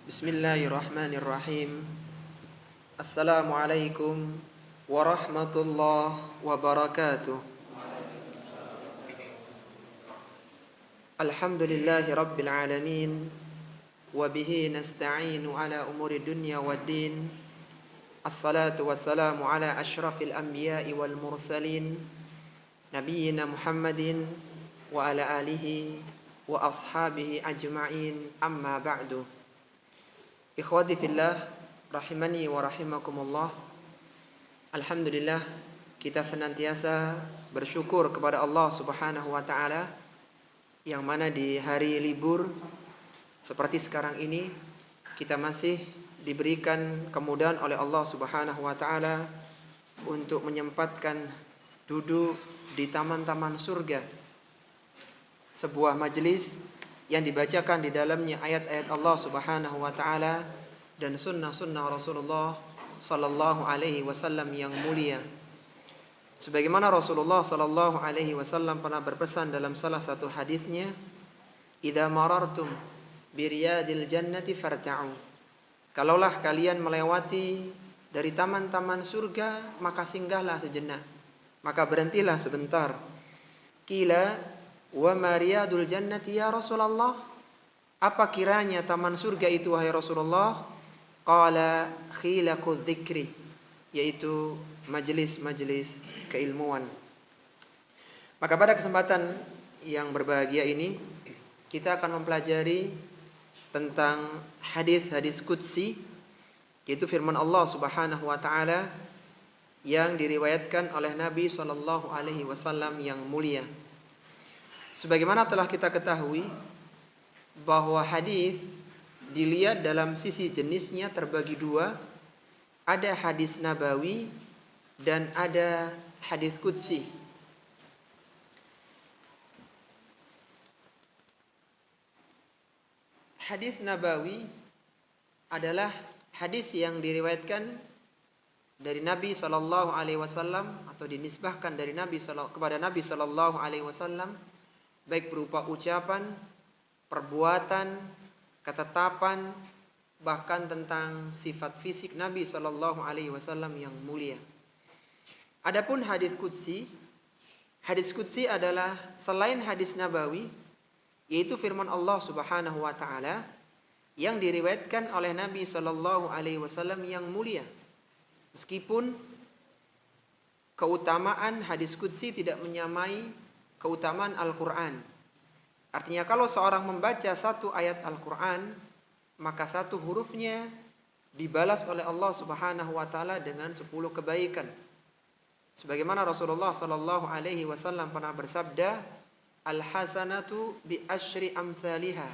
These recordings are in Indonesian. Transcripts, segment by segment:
Bismillahirrahmanirrahim. Assalamualaikum warahmatullahi wabarakatuh. Alhamdulillahi rabbil alamin. Wabihi nasta'inu ala umuri dunya waddin. Assalatu wassalamu ala ashrafil anbiya'i wal mursalin, nabiyyina Muhammadin wa ala alihi wa ashabihi ajma'in, amma ba'du. Ikhwati fillah, rahimani wa rahimakumullah. Alhamdulillah, kita senantiasa bersyukur kepada Allah Subhanahu wa taala yang mana di hari libur seperti sekarang ini kita masih diberikan kemudahan oleh Allah Subhanahu wa taala untuk menyempatkan duduk di taman-taman surga. Sebuah majelis yang dibacakan di dalamnya ayat-ayat Allah Subhanahu wa taala dan sunnah-sunnah Rasulullah sallallahu alaihi wasallam yang mulia. Sebagaimana Rasulullah sallallahu alaihi wasallam pernah berpesan dalam salah satu hadisnya, "Idza marartum bi riyadil jannati farta'u." Kalaulah kalian melewati dari taman-taman surga, maka singgahlah sejenak. Maka berhentilah sebentar. Qila wa mariyadul jannati ya Rasulullah, apa kiranya taman surga itu wahai Rasulullah? Qala khilaqu dzikri, yaitu majelis-majelis keilmuan. Maka pada kesempatan yang berbahagia ini kita akan mempelajari tentang hadis-hadis qudsi, yaitu firman Allah Subhanahu wa taala yang diriwayatkan oleh Nabi sallallahu alaihi wasallam yang mulia. Sebagaimana telah kita ketahui bahwa hadis dilihat dalam sisi jenisnya terbagi dua, ada hadis nabawi dan ada hadis qudsi. Hadis nabawi adalah hadis yang diriwayatkan dari Nabi sallallahu alaihi wasallam atau dinisbahkan dari Nabi kepada Nabi sallallahu alaihi wasallam, baik berupa ucapan, perbuatan, ketetapan, bahkan tentang sifat fisik Nabi sallallahu alaihi wasallam yang mulia. Adapun hadis qudsi adalah selain hadis nabawi, yaitu firman Allah Subhanahu wa taala yang diriwayatkan oleh Nabi sallallahu alaihi wasallam yang mulia. Meskipun keutamaan hadis qudsi tidak menyamai keutamaan Al-Quran. Artinya kalau seorang membaca satu ayat Al-Quran, maka satu hurufnya dibalas oleh Allah Subhanahu wa taala dengan 10 kebaikan. Sebagaimana Rasulullah sallallahu alaihi wasallam pernah bersabda, "Al-hasanatu bi asyri amsalihha.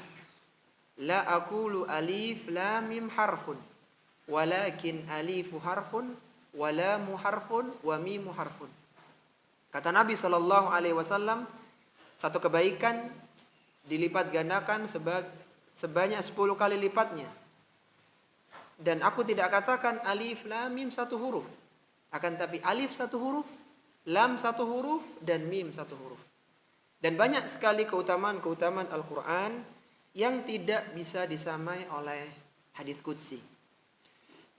La aqulu alif lam mim harfun, walakin alifu harfun, wa lamu harfun, wa mimu harfun." Kata Nabi sallallahu alaihi wasallam, satu kebaikan dilipat gandakan sebanyak 10 kali lipatnya. Dan aku tidak katakan alif lam mim satu huruf, akan tapi alif satu huruf, lam satu huruf, dan mim satu huruf. Dan banyak sekali keutamaan-keutamaan Al-Quran yang tidak bisa disamai oleh hadis qudsi.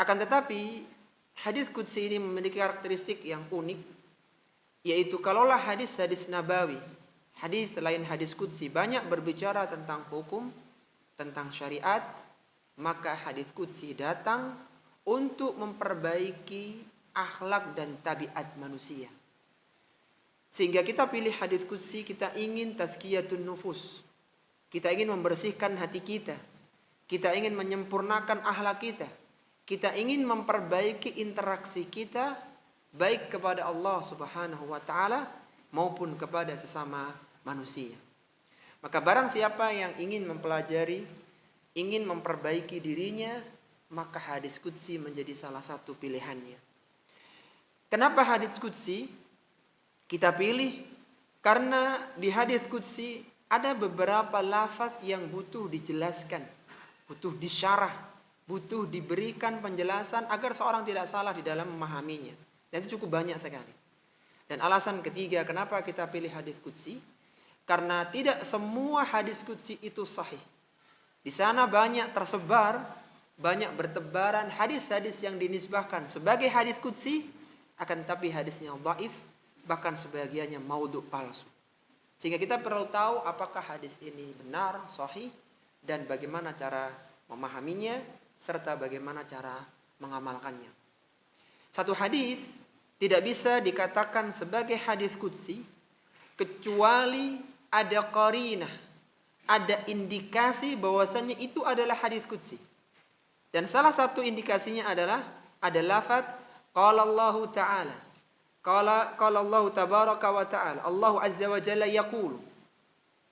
Akan tetapi hadis qudsi ini memiliki karakteristik yang unik, yaitu kalaulah hadis-hadis nabawi, hadis selain hadis qudsi banyak berbicara tentang hukum, tentang syariat, maka hadis qudsi datang untuk memperbaiki akhlak dan tabiat manusia. Sehingga kita pilih hadis qudsi, kita ingin tazkiyatun nufus, kita ingin membersihkan hati kita, kita ingin menyempurnakan akhlak kita ingin memperbaiki interaksi kita baik kepada Allah Subhanahu wa taala maupun kepada sesama manusia. Maka barang siapa yang ingin mempelajari, ingin memperbaiki dirinya, maka hadis qudsi menjadi salah satu pilihannya. Kenapa hadis qudsi kita pilih? Karena di hadis qudsi ada beberapa lafaz yang butuh dijelaskan, butuh disyarah, butuh diberikan penjelasan agar seorang tidak salah di dalam memahaminya. Dan itu cukup banyak sekali. Dan alasan ketiga kenapa kita pilih hadis qudsi, karena tidak semua hadis qudsi itu sahih. Di sana banyak tersebar banyak bertebaran hadis-hadis yang dinisbahkan sebagai hadis qudsi, akan tapi hadisnya dhaif, bahkan sebagiannya maudhu, palsu. Sehingga kita perlu tahu apakah hadis ini benar, sahih, dan bagaimana cara memahaminya, serta bagaimana cara mengamalkannya. Satu hadis tidak bisa dikatakan sebagai hadis qudsi kecuali ada qarinah, ada indikasi bahwasanya itu adalah hadis qudsi. Dan salah satu indikasinya adalah ada lafaz qala Allah Ta'ala. Qala Allah tabaraka wa ta'ala. Allah azza wa jalla yaqulu.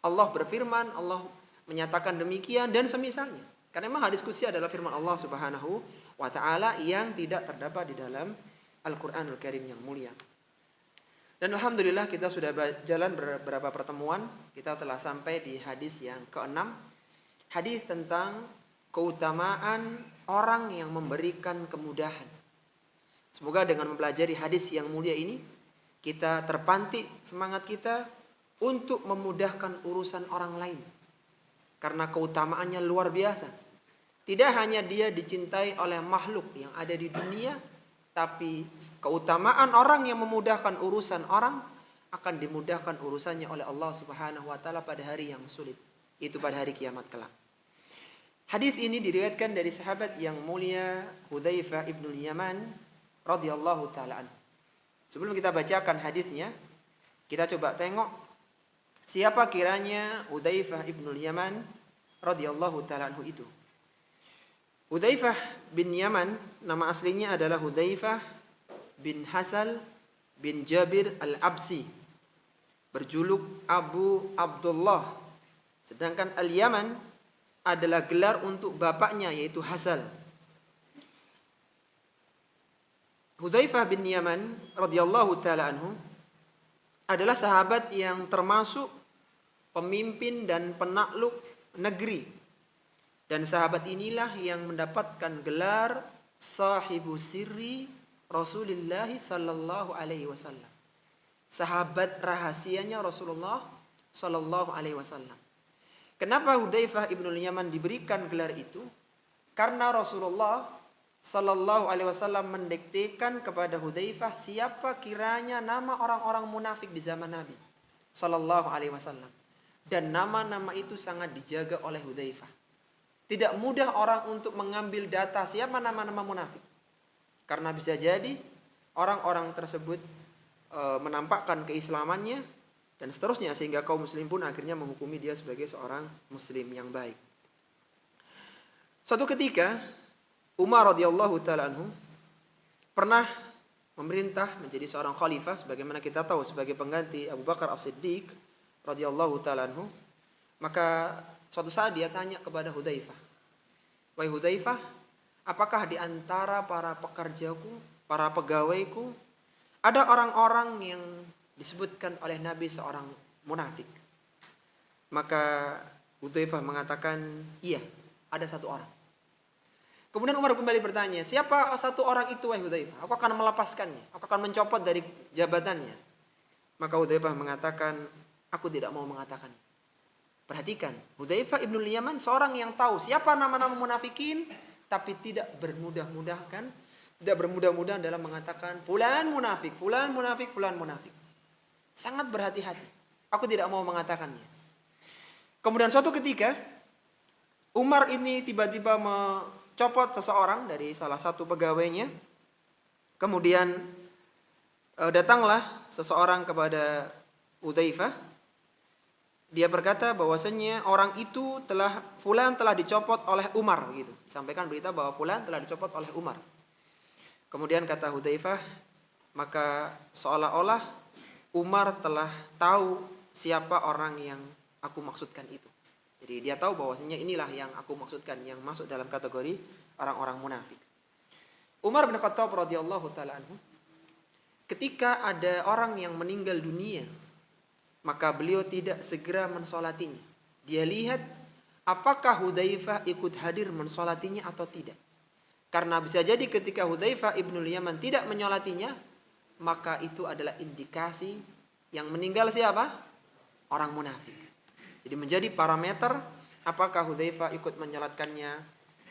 Allah berfirman, Allah menyatakan demikian dan semisalnya. Karena memang hadis qudsi adalah firman Allah Subhanahu wa ta'ala yang tidak terdapat di dalam Al-Qur'anul Karim yang mulia. Dan alhamdulillah kita sudah jalan beberapa pertemuan, kita telah sampai di hadis yang ke-6. Hadis tentang keutamaan orang yang memberikan kemudahan. Semoga dengan mempelajari hadis yang mulia ini, kita terpantik semangat kita untuk memudahkan urusan orang lain. Karena keutamaannya luar biasa. Tidak hanya dia dicintai oleh makhluk yang ada di dunia, tapi keutamaan orang yang memudahkan urusan orang akan dimudahkan urusannya oleh Allah Subhanahu wa taala pada hari yang sulit, itu pada hari kiamat kelak. Hadis ini diriwayatkan dari sahabat yang mulia Hudzaifah ibnul Yaman radhiyallahu taala anhu. Sebelum kita bacakan hadisnya, kita coba tengok siapa kiranya Hudzaifah ibnul Yaman radhiyallahu taala anhu itu. Hudzaifah bin Yaman nama aslinya adalah Hudzaifah bin Hasal bin Jabir al-Absi, berjuluk Abu Abdullah. Sedangkan Al-Yaman adalah gelar untuk bapaknya, yaitu Hasal. Hudzaifah bin Yaman radhiyallahu taala anhu adalah sahabat yang termasuk pemimpin dan penakluk negeri. Dan sahabat inilah yang mendapatkan gelar sahibu sirri Rasulullah sallallahu alaihi wasallam. Sahabat rahasianya Rasulullah sallallahu alaihi wasallam. Kenapa Hudzaifah ibnul Yaman diberikan gelar itu? Karena Rasulullah sallallahu alaihi wasallam mendiktekan kepada Hudzaifah siapa kiranya nama orang-orang munafik di zaman Nabi sallallahu alaihi wasallam. Dan nama-nama itu sangat dijaga oleh Hudzaifah. Tidak mudah orang untuk mengambil data siapa nama-nama munafik. Karena bisa jadi orang-orang tersebut menampakkan keislamannya dan seterusnya, sehingga kaum muslim pun akhirnya menghukumi dia sebagai seorang muslim yang baik. Suatu ketika Umar radhiyallahu taala anhu pernah memerintah menjadi seorang khalifah, sebagaimana kita tahu sebagai pengganti Abu Bakar As-Siddiq radhiyallahu taala anhu. Maka suatu saat dia tanya kepada Hudzaifah, "Wahai Hudzaifah, apakah di antara para pekerjaku, para pegawaiku, ada orang-orang yang disebutkan oleh Nabi seorang munafik?" Maka Hudzaifah mengatakan, "Iya, ada satu orang." Kemudian Umar kembali bertanya, "Siapa satu orang itu, wahai Hudzaifah? Aku akan melepaskannya, aku akan mencopot dari jabatannya." Maka Hudzaifah mengatakan, "Aku tidak mau mengatakan." Perhatikan, Hudzaifah ibnul Yaman seorang yang tahu siapa nama-nama munafikin, tapi tidak bermudah-mudahan dalam mengatakan fulan munafik, fulan munafik, fulan munafik. Sangat berhati-hati. Aku tidak mau mengatakannya. Kemudian suatu ketika Umar ini tiba-tiba mencopot seseorang dari salah satu pegawainya. Kemudian datanglah seseorang kepada Hudzaifah. Dia berkata bahwasanya orang itu fulan telah dicopot oleh Umar, gitu. Sampaikan berita bahwa fulan telah dicopot oleh Umar. Kemudian kata Hudzaifah, maka seolah-olah Umar telah tahu siapa orang yang aku maksudkan itu. Jadi dia tahu bahwasanya inilah yang aku maksudkan, yang masuk dalam kategori orang-orang munafik. Umar bin Khattab radhiyallahu taala anhu, ketika ada orang yang meninggal dunia, maka beliau tidak segera mensolatinya. Dia lihat apakah Hudzaifah ikut hadir mensolatinya atau tidak. Karena bisa jadi ketika Hudzaifah ibnul Yaman tidak menyolatinya, maka itu adalah indikasi yang meninggal siapa? Orang munafik. Jadi menjadi parameter apakah Hudzaifah ikut menyolatkannya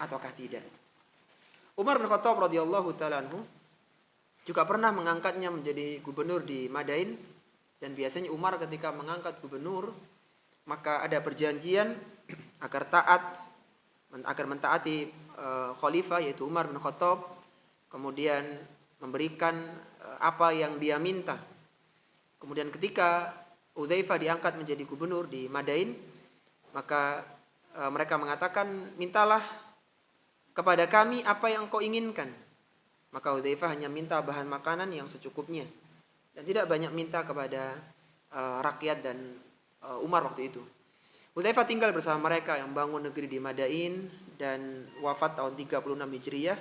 ataukah tidak. Umar bin Khattab radhiyallahu taala anhu juga pernah mengangkatnya menjadi gubernur di Madain, dan biasanya Umar ketika mengangkat gubernur maka ada perjanjian agar mentaati khalifah yaitu Umar bin Khattab, kemudian memberikan apa yang dia minta. Kemudian ketika Udzaifah diangkat menjadi gubernur di Madain, maka mereka mengatakan, mintalah kepada kami apa yang kau inginkan. Maka Udzaifah hanya minta bahan makanan yang secukupnya dan tidak banyak minta kepada rakyat dan Umar waktu itu. Udzaifah tinggal bersama mereka yang bangun negeri di Madain dan wafat tahun 36 Hijriah.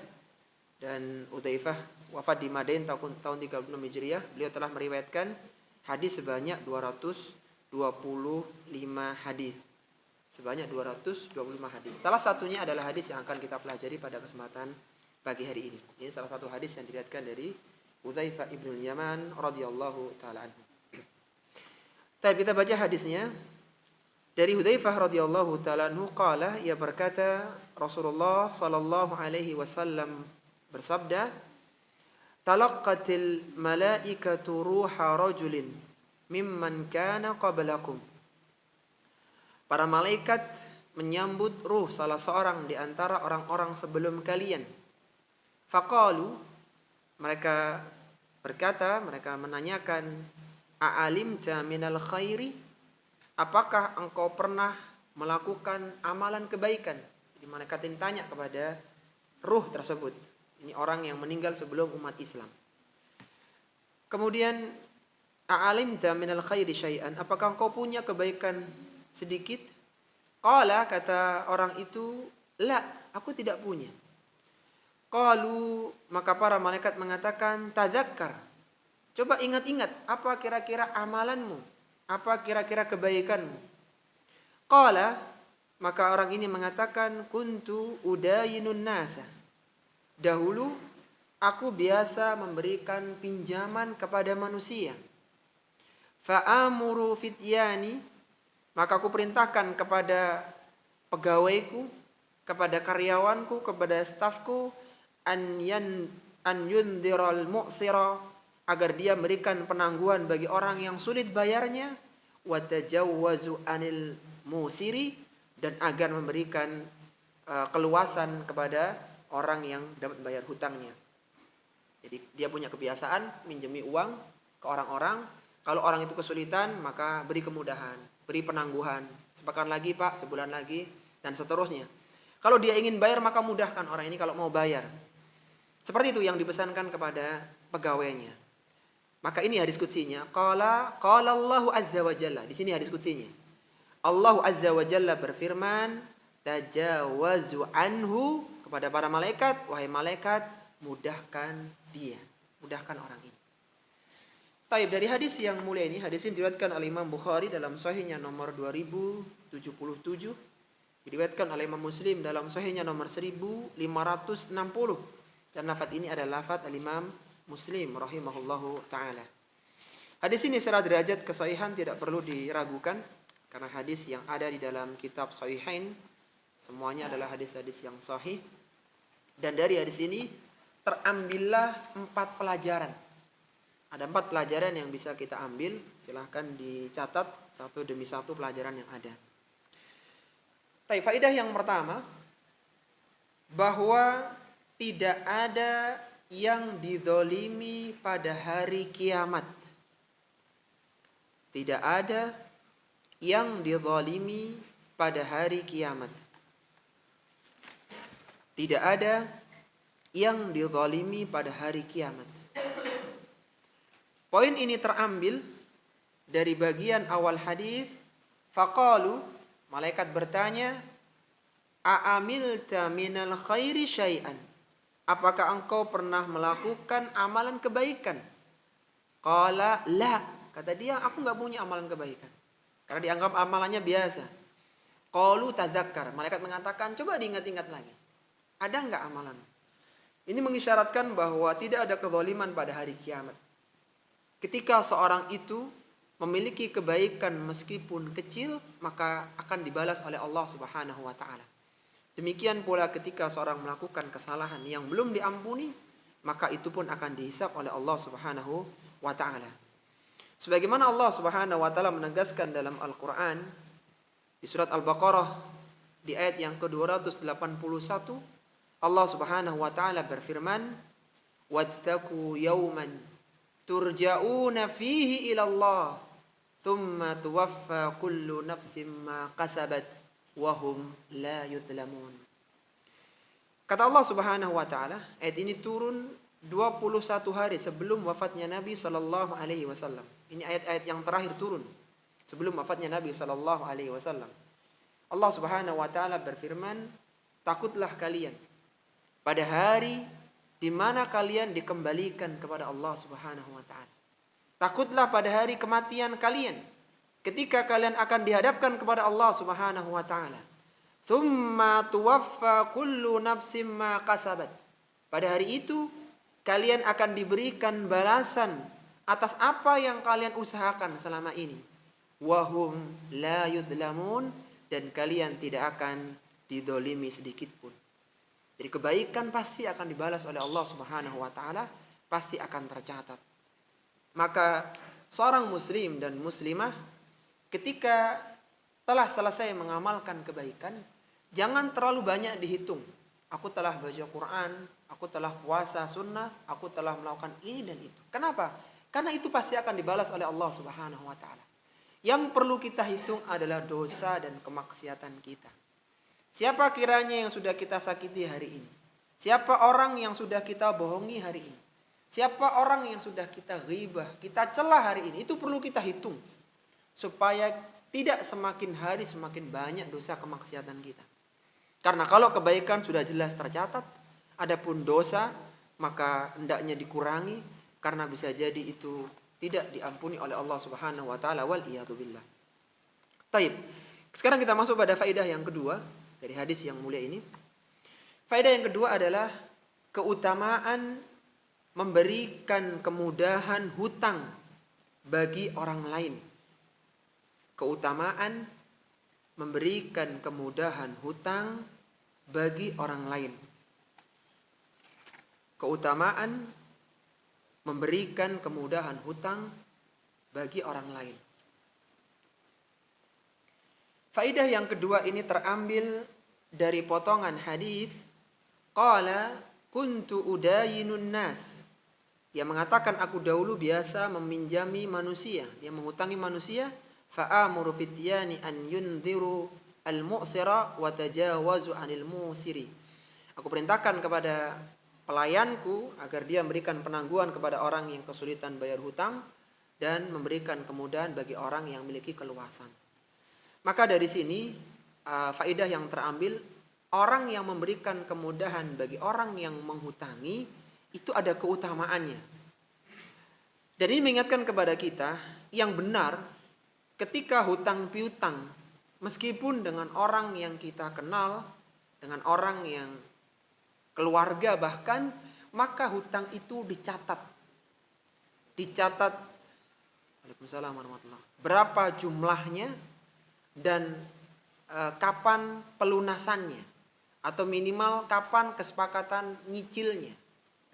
Dan Udzaifah wafat di Madain tahun 36 Hijriah. Beliau telah meriwayatkan hadis sebanyak 225 hadis. Sebanyak 225 hadis. Salah satunya adalah hadis yang akan kita pelajari pada kesempatan pagi hari ini. Ini salah satu hadis yang diriwayatkan dari Udzaifah ibnul Yaman radhiyallahu taala anhu. Kita baca hadisnya. Dari Hudzaifah radhiyallahu taala anhu qala, ia berkata, Rasulullah sallallahu alaihi wasallam bersabda, talaqqatil malaikatu ruha rajulin mimman kana qablakum. Para malaikat menyambut ruh salah seorang di antara orang-orang sebelum kalian. Faqalu, mereka berkata, mereka menanyakan, a'alimta minal khairi? Apakah engkau pernah melakukan amalan kebaikan? Jadi malaikat ini tanya kepada ruh tersebut. Ini orang yang meninggal sebelum umat Islam. Kemudian, a'alimta minal khairi syai'an? Apakah engkau punya kebaikan sedikit? Qala, kata orang itu, la, aku tidak punya. Qalu, maka para malaikat mengatakan, tadzakkar. Coba ingat-ingat, apa kira-kira amalanmu? Apa kira-kira kebaikanmu? Qala, maka orang ini mengatakan, kuntu udayinun nasa. Dahulu aku biasa memberikan pinjaman kepada manusia. Fa'amuru fityani, maka aku perintahkan kepada pegawaiku, kepada karyawanku, kepada stafku, an yundhiral mu'sira, agar dia memberikan penangguhan bagi orang yang sulit bayarnya, wa tajawwazu anil musiri, dan agar memberikan keluasan kepada orang yang dapat bayar hutangnya. Jadi dia punya kebiasaan minjemi uang ke orang-orang. Kalau orang itu kesulitan, maka beri kemudahan, beri penangguhan. Sepekan lagi Pak, sebulan lagi, dan seterusnya. Kalau dia ingin bayar, maka mudahkan orang ini kalau mau bayar. Seperti itu yang dipesankan kepada pegawainya. Maka ini hadis qudsinya. Qala Allahu azza wa jalla. Di sini hadis qudsinya. Allah azza wa jalla berfirman, tajawazu anhu, kepada para malaikat, wahai malaikat, mudahkan dia, mudahkan orang ini. Taib, dari hadis yang mulia ini, hadis ini diriwayatkan oleh Imam Bukhari dalam sahihnya nomor 2077, diriwayatkan oleh Imam Muslim dalam sahihnya nomor 1560, dan lafaz ini adalah lafaz al-Imam Muslim rahimahullahu ta'ala. Hadis ini secara derajat kesahihan tidak perlu diragukan, karena hadis yang ada di dalam kitab Sahihain semuanya adalah hadis-hadis yang sahih. Dan dari hadis ini terambillah 4 pelajaran. Ada 4 pelajaran yang bisa kita ambil. Silahkan dicatat satu demi satu pelajaran yang ada. Faedah yang pertama, bahwa tidak ada yang dizalimi pada hari kiamat. Tidak ada yang dizalimi pada hari kiamat. Tidak ada yang dizalimi pada hari kiamat. Poin ini terambil dari bagian awal hadis. Faqalu, malaikat bertanya, a'amilta minal khairi syai'an? Apakah engkau pernah melakukan amalan kebaikan? Qala la, kata dia, aku enggak punya amalan kebaikan. Karena dianggap amalannya biasa. Qalu tadzakkar, malaikat mengatakan, coba diingat-ingat lagi. Ada enggak amalan? Ini mengisyaratkan bahwa tidak ada kezaliman pada hari kiamat. Ketika seorang itu memiliki kebaikan meskipun kecil, maka akan dibalas oleh Allah Subhanahu wa taala. Demikian pula ketika seorang melakukan kesalahan yang belum diampuni, maka itu pun akan dihisab oleh Allah Subhanahu wa taala. Sebagaimana Allah Subhanahu wa taala menegaskan dalam Al-Qur'an di surat Al-Baqarah di ayat yang ke-281, Allah Subhanahu wa taala berfirman, "Wattaqu yawman turja'una fihi ila Allah, thumma tuwaffa kullu nafsin ma kasabat wa hum la yuzlamun." Kata Allah Subhanahu wa taala, ayat ini turun 21 hari sebelum wafatnya Nabi sallallahu alaihi wasallam. Ini ayat-ayat yang terakhir turun sebelum wafatnya Nabi sallallahu alaihi wasallam. Allah Subhanahu wa taala berfirman, "Takutlah kalian pada hari di mana kalian dikembalikan kepada Allah Subhanahu wa taala. Takutlah pada hari kematian kalian ketika kalian akan dihadapkan kepada Allah Subhanahu wa taala. Tsumma tuwaffa kullu nafsin ma kasabat." Pada hari itu kalian akan diberikan balasan atas apa yang kalian usahakan selama ini. Wahum la yuzlamun, dan kalian tidak akan didolimi sedikit pun. Jadi kebaikan pasti akan dibalas oleh Allah Subhanahu wa taala, pasti akan tercatat. Maka seorang muslim dan muslimah ketika telah selesai mengamalkan kebaikan, jangan terlalu banyak dihitung. Aku telah baca Quran, aku telah puasa sunnah, aku telah melakukan ini dan itu. Kenapa? Karena itu pasti akan dibalas oleh Allah Subhanahu wa taala. Yang perlu kita hitung adalah dosa dan kemaksiatan kita. Siapa kiranya yang sudah kita sakiti hari ini? Siapa orang yang sudah kita bohongi hari ini? Siapa orang yang sudah kita ghibah, kita celah hari ini? Itu perlu kita hitung. Supaya tidak semakin hari semakin banyak dosa kemaksiatan kita. Karena kalau kebaikan sudah jelas tercatat, adapun dosa maka hendaknya dikurangi, karena bisa jadi itu tidak diampuni oleh Allah Subhanahu wa taala, wal iyadu billah. Taib. Sekarang kita masuk pada faedah yang kedua dari hadis yang mulia ini. Faedah yang kedua adalah keutamaan memberikan kemudahan hutang bagi orang lain. Keutamaan memberikan kemudahan hutang bagi orang lain. Keutamaan memberikan kemudahan hutang bagi orang lain. Faedah yang kedua ini terambil dari potongan hadis qala kuntu udayinun nas, yang mengatakan aku dahulu biasa meminjami manusia, dia menghutangi manusia, fa'amuru fityani an yundhiru al-mu'sira wa tajawazu 'anil musiri. Aku perintahkan kepada pelayanku agar dia memberikan penangguhan kepada orang yang kesulitan bayar hutang dan memberikan kemudahan bagi orang yang memiliki keluasan. Maka dari sini faedah yang terambil, orang yang memberikan kemudahan bagi orang yang menghutangi itu ada keutamaannya. Dan ini mengingatkan kepada kita yang benar ketika hutang piutang, meskipun dengan orang yang kita kenal, dengan orang yang keluarga bahkan, maka hutang itu dicatat. Dicatat, Waalaikumsalam warahmatullahi wabarakatuh, berapa jumlahnya dan kapan pelunasannya, atau minimal kapan kesepakatan nyicilnya,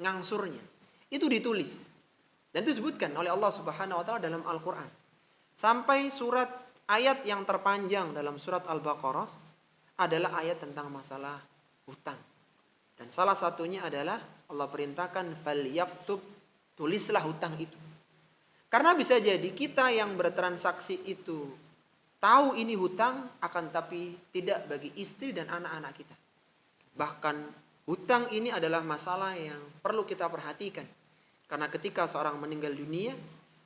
ngangsurnya. Itu ditulis. Dan itu disebutkan oleh Allah Subhanahu wa taala dalam Al-Qur'an. Sampai surat ayat yang terpanjang dalam surat Al-Baqarah adalah ayat tentang masalah hutang. Dan salah satunya adalah Allah perintahkan falyaktub, tulislah hutang itu. Karena bisa jadi kita yang bertransaksi itu tahu ini hutang, akan tapi tidak bagi istri dan anak-anak kita. Bahkan hutang ini adalah masalah yang perlu kita perhatikan. Karena ketika seorang meninggal dunia,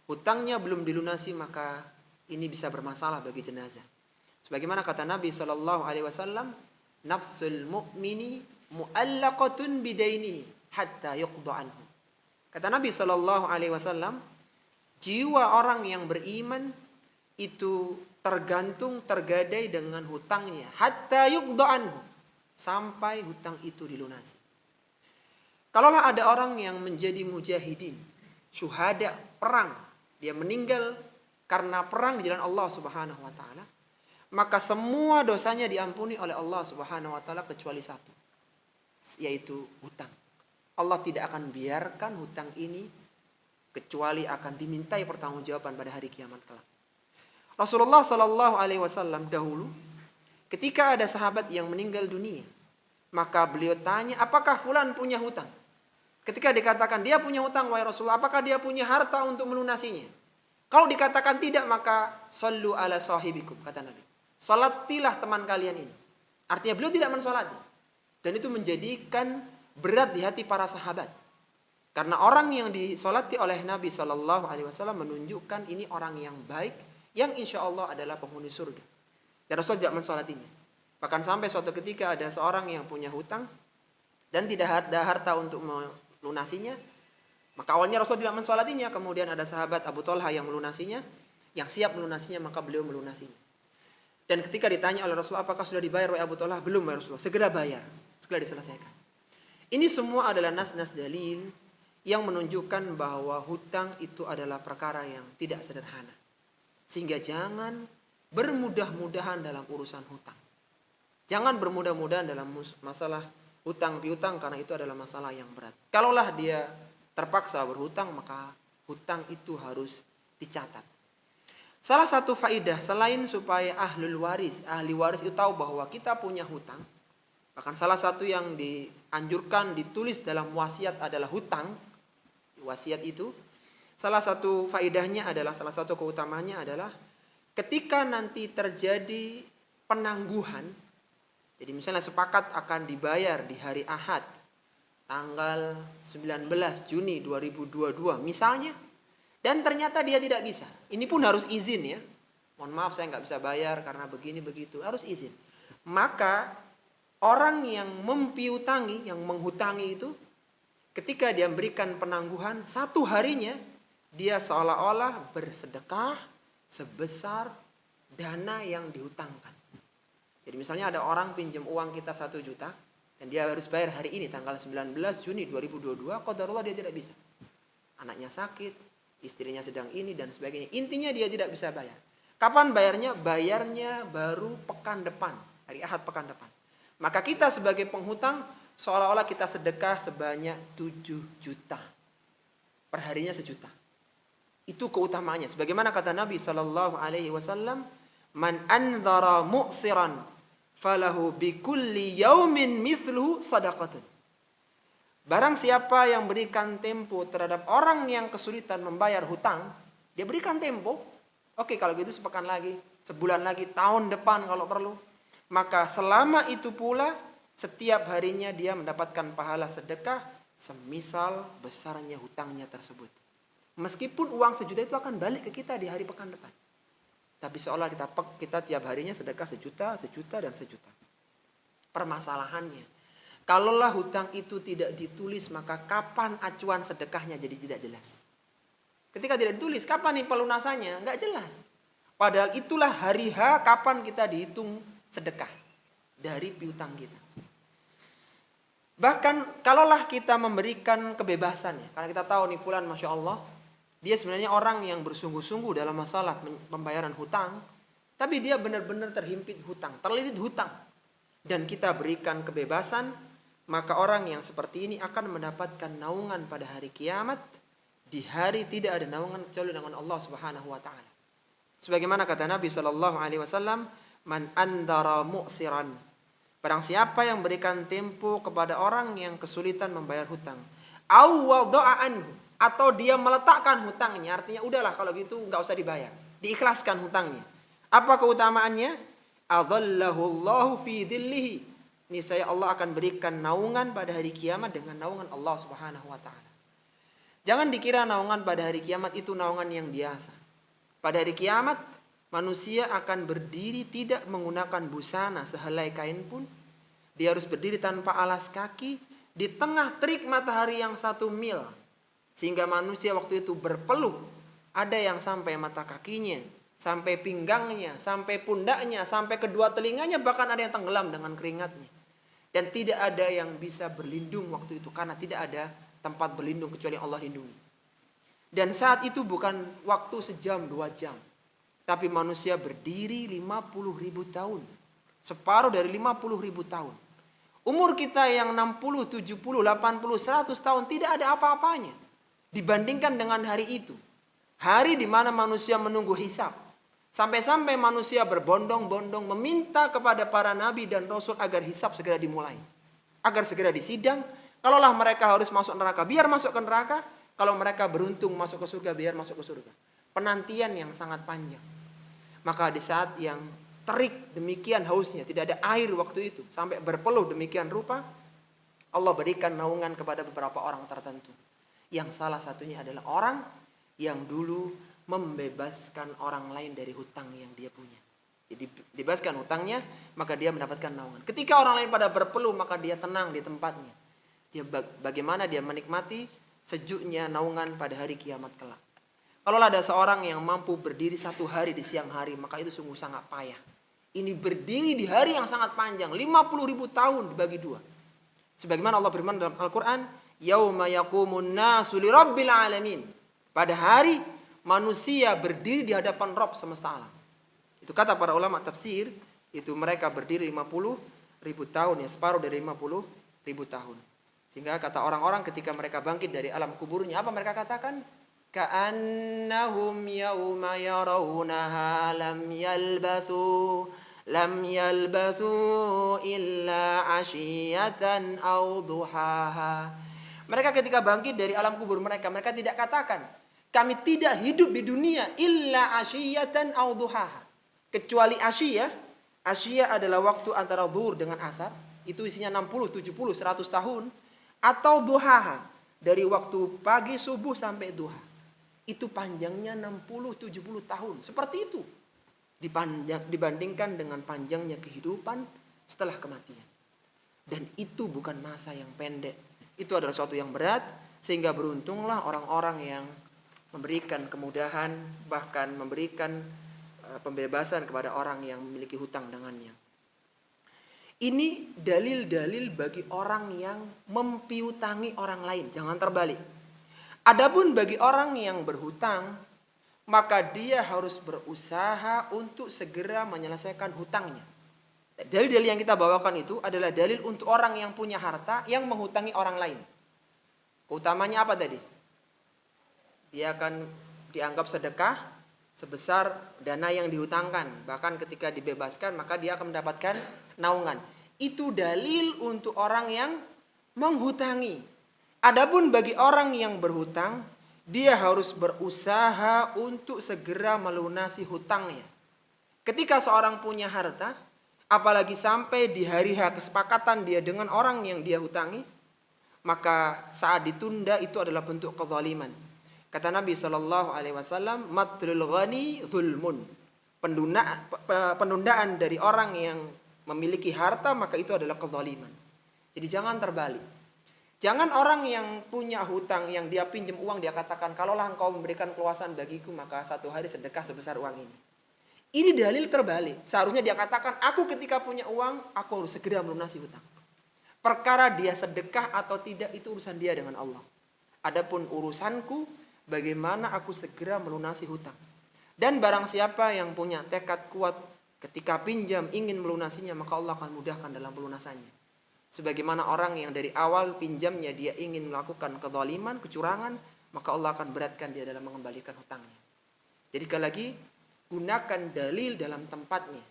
hutangnya belum dilunasi, maka ini bisa bermasalah bagi jenazah. Sebagaimana kata Nabi SAW, nafsul mu'mini mu'allaqatun bidaini hatta yuqda anhu. Kata Nabi SAW, jiwa orang yang beriman itu tergantung, tergadai dengan hutangnya hatta yuqda anhu, sampai hutang itu dilunasi. Kalaulah ada orang yang menjadi mujahidin, syuhada, perang, dia meninggal karena perang di jalan Allah Subhanahu wa taala, maka semua dosanya diampuni oleh Allah Subhanahu wa taala kecuali satu, yaitu hutang. Allah tidak akan biarkan hutang ini kecuali akan dimintai pertanggungjawaban pada hari kiamat kelak. Rasulullah Shallallahu Alaihi Wasallam dahulu, ketika ada sahabat yang meninggal dunia, maka beliau tanya, apakah fulan punya hutang? Ketika dikatakan dia punya hutang, wahai Rasulullah, apakah dia punya harta untuk melunasinya? Kalau dikatakan tidak, maka sallu ala sahibikum, kata Nabi. Salatilah teman kalian ini. Artinya beliau tidak mensolati. Dan itu menjadikan berat di hati para sahabat. Karena orang yang disolati oleh Nabi SAW menunjukkan ini orang yang baik, yang insya Allah adalah penghuni surga. Dan Rasul tidak mensolatinya. Bahkan sampai suatu ketika ada seorang yang punya hutang dan tidak ada harta untuk melunasinya, maka awalnya Rasul tidak mensolatinya. Kemudian ada sahabat Abu Thalha yang melunasinya, yang siap melunasinya, maka beliau melunasinya. Dan ketika ditanya oleh Rasul, apakah sudah dibayar wahai Abu Thalha? Belum wahai Rasulullah, segera bayar, segera diselesaikan. Ini semua adalah nas-nas dalil yang menunjukkan bahwa hutang itu adalah perkara yang tidak sederhana. Sehingga jangan bermudah-mudahan dalam urusan hutang. Jangan bermudah-mudahan dalam masalah hutang piutang, karena itu adalah masalah yang berat. Kalaulah dia terpaksa berhutang, maka hutang itu harus dicatat. Salah satu faidah selain supaya ahli waris itu tahu bahwa kita punya hutang. Bahkan salah satu yang dianjurkan ditulis dalam wasiat adalah hutang. Wasiat itu salah satu faidahnya adalah, salah satu keutamanya adalah ketika nanti terjadi penangguhan. Jadi misalnya sepakat akan dibayar di hari Ahad tanggal 19 Juni 2022 misalnya, dan ternyata dia tidak bisa. Ini pun harus izin ya. Mohon maaf saya nggak bisa bayar karena begini begitu, harus izin. Maka orang yang mempiutangi, yang menghutangi itu, ketika dia memberikan penangguhan, satu harinya dia seolah-olah bersedekah sebesar dana yang dihutangkan. Jadi misalnya ada orang pinjam uang kita 1 juta, dan dia harus bayar hari ini tanggal 19 Juni 2022, qadarullah dia tidak bisa. Anaknya sakit, istrinya sedang ini dan sebagainya. Intinya dia tidak bisa bayar. Kapan bayarnya? Bayarnya baru pekan depan, hari Ahad pekan depan. Maka kita sebagai penghutang seolah-olah kita sedekah sebanyak 7 juta. Perharinya 1 juta. Itu keutamaannya. Sebagaimana kata Nabi SAW, man anzara mu'siran falahu bikulli yaumin mithluhu sadaqatun. Barang siapa yang berikan tempo terhadap orang yang kesulitan membayar hutang, dia berikan tempo. Oke, kalau gitu sepekan lagi, sebulan lagi, tahun depan kalau perlu. Maka selama itu pula, setiap harinya dia mendapatkan pahala sedekah semisal besarnya hutangnya tersebut. Meskipun uang 1 juta itu akan balik ke kita di hari pekan depan. Tapi seolah kita tiap harinya sedekah 1 juta, 1 juta, dan 1 juta. Permasalahannya, kalaulah hutang itu tidak ditulis, maka kapan acuan sedekahnya jadi tidak jelas. Ketika tidak ditulis, kapan nih pelunasannya? Enggak jelas. Padahal itulah hari H kapan kita dihitung sedekah dari piutang kita. Bahkan kalaulah kita memberikan kebebasan, ya, karena kita tahu nih fulan Masya Allah, dia sebenarnya orang yang bersungguh-sungguh dalam masalah pembayaran hutang, tapi dia benar-benar terhimpit hutang, terlilit hutang. Dan kita berikan kebebasan, maka orang yang seperti ini akan mendapatkan naungan pada hari kiamat. Di hari tidak ada naungan kecuali dengan Allah Subhanahu wa taala. Sebagaimana kata Nabi sallallahu alaihi wasallam, man andara mu'siran. Barang siapa yang berikan tempo kepada orang yang kesulitan membayar hutang, aw wada'a anhu, atau dia meletakkan hutangnya, artinya udahlah kalau gitu nggak usah dibayar, diikhlaskan hutangnya. Apa keutamaannya? Adhallahu Allahu fi dhillihi. Niscaya Allah akan berikan naungan pada hari kiamat dengan naungan Allah Subhanahu wa taala. Jangan dikira naungan pada hari kiamat itu naungan yang biasa. Pada hari kiamat manusia akan berdiri tidak menggunakan busana sehelai kain pun. Dia harus berdiri tanpa alas kaki di tengah terik matahari yang 1 mil. Sehingga manusia waktu itu berpeluh. Ada yang sampai mata kakinya, sampai pinggangnya, sampai pundaknya, sampai kedua telinganya, bahkan ada yang tenggelam dengan keringatnya. Dan tidak ada yang bisa berlindung waktu itu, karena tidak ada tempat berlindung kecuali Allah lindungi. Dan saat itu bukan waktu sejam 2 jam. Tapi manusia berdiri 50.000 tahun. Separuh dari 50.000 tahun. Umur kita yang 60, 70, 80, 100 tahun tidak ada apa-apanya. Dibandingkan dengan hari itu. Hari di mana manusia menunggu hisab. Sampai-sampai manusia berbondong-bondong meminta kepada para nabi dan rasul agar hisab segera dimulai. Agar segera disidang. Kalaulah mereka harus masuk neraka, biar masuk ke neraka. Kalau mereka beruntung masuk ke surga, biar masuk ke surga. Penantian yang sangat panjang. Maka di saat yang terik demikian hausnya, tidak ada air waktu itu, sampai berpeluh demikian rupa, Allah berikan naungan kepada beberapa orang tertentu. Yang salah satunya adalah orang yang dulu membebaskan orang lain dari hutang yang dia punya. Jadi dibebaskan hutangnya, maka dia mendapatkan naungan. Ketika orang lain pada berpeluh, maka dia tenang di tempatnya. Dia bagaimana dia menikmati sejuknya naungan pada hari kiamat kelak. Kalau ada seorang yang mampu berdiri 1 hari di siang hari, maka itu sungguh sangat payah. Ini berdiri di hari yang sangat panjang, 50.000 tahun dibagi 2. Sebagaimana Allah berfirman dalam Al-Quran, Yauma yaqumun nasu li rabbil alamin. Pada hari manusia berdiri di hadapan Rabb semesta alam. Itu kata para ulama tafsir, itu mereka berdiri 50.000 tahun, ya separuh dari 50.000 tahun. Sehingga kata orang-orang ketika mereka bangkit dari alam kuburnya, apa mereka katakan? Ka'annahum yawma yarawunaha lam yalbasu illa ashiyatan aw duhaha. Mereka ketika bangkit dari alam kubur mereka tidak katakan, kami tidak hidup di dunia illa ashiyatan aw duhaha. Kecuali asyiyah. Asyiyah adalah waktu antara zuhur dengan asar. Itu isinya 60, 70, 100 tahun. Atau duhaha. Dari waktu pagi subuh sampai duha. Itu panjangnya 60-70 tahun. Seperti itu. Dibandingkan dengan panjangnya kehidupan setelah kematian. Dan itu bukan masa yang pendek. Itu adalah sesuatu yang berat. Sehingga beruntunglah orang-orang yang memberikan kemudahan. Bahkan memberikan pembebasan kepada orang yang memiliki hutang dengannya. Ini dalil-dalil bagi orang yang mempiutangi orang lain. Jangan terbalik. Adapun bagi orang yang berhutang, maka dia harus berusaha untuk segera menyelesaikan hutangnya. Dalil-dalil yang kita bawakan itu adalah dalil untuk orang yang punya harta yang menghutangi orang lain. Keutamanya apa tadi? Dia akan dianggap sedekah sebesar dana yang dihutangkan. Bahkan ketika dibebaskan, maka dia akan mendapatkan naungan. Itu dalil untuk orang yang menghutangi. Adapun bagi orang yang berhutang, dia harus berusaha untuk segera melunasi hutangnya. Ketika seorang punya harta, apalagi sampai di hari H kesepakatan dia dengan orang yang dia hutangi, maka saat ditunda itu adalah bentuk kezaliman. Kata Nabi SAW, matlul ghani zulmun. Penundaan dari orang yang memiliki harta, maka itu adalah kezaliman. Jadi jangan terbalik. Jangan orang yang punya hutang, yang dia pinjam uang, dia katakan, kalaulah engkau memberikan keluasan bagiku, maka 1 hari sedekah sebesar uang ini. Ini dalil terbalik. Seharusnya dia katakan, aku ketika punya uang, aku harus segera melunasi hutang. Perkara dia sedekah atau tidak, itu urusan dia dengan Allah. Adapun urusanku, bagaimana aku segera melunasi hutang. Dan barang siapa yang punya tekad kuat, ketika pinjam ingin melunasinya, maka Allah akan mudahkan dalam pelunasannya. Sebagaimana orang yang dari awal pinjamnya dia ingin melakukan kezaliman, kecurangan, maka Allah akan beratkan dia dalam mengembalikan hutangnya. Jadi sekali lagi, gunakan dalil dalam tempatnya.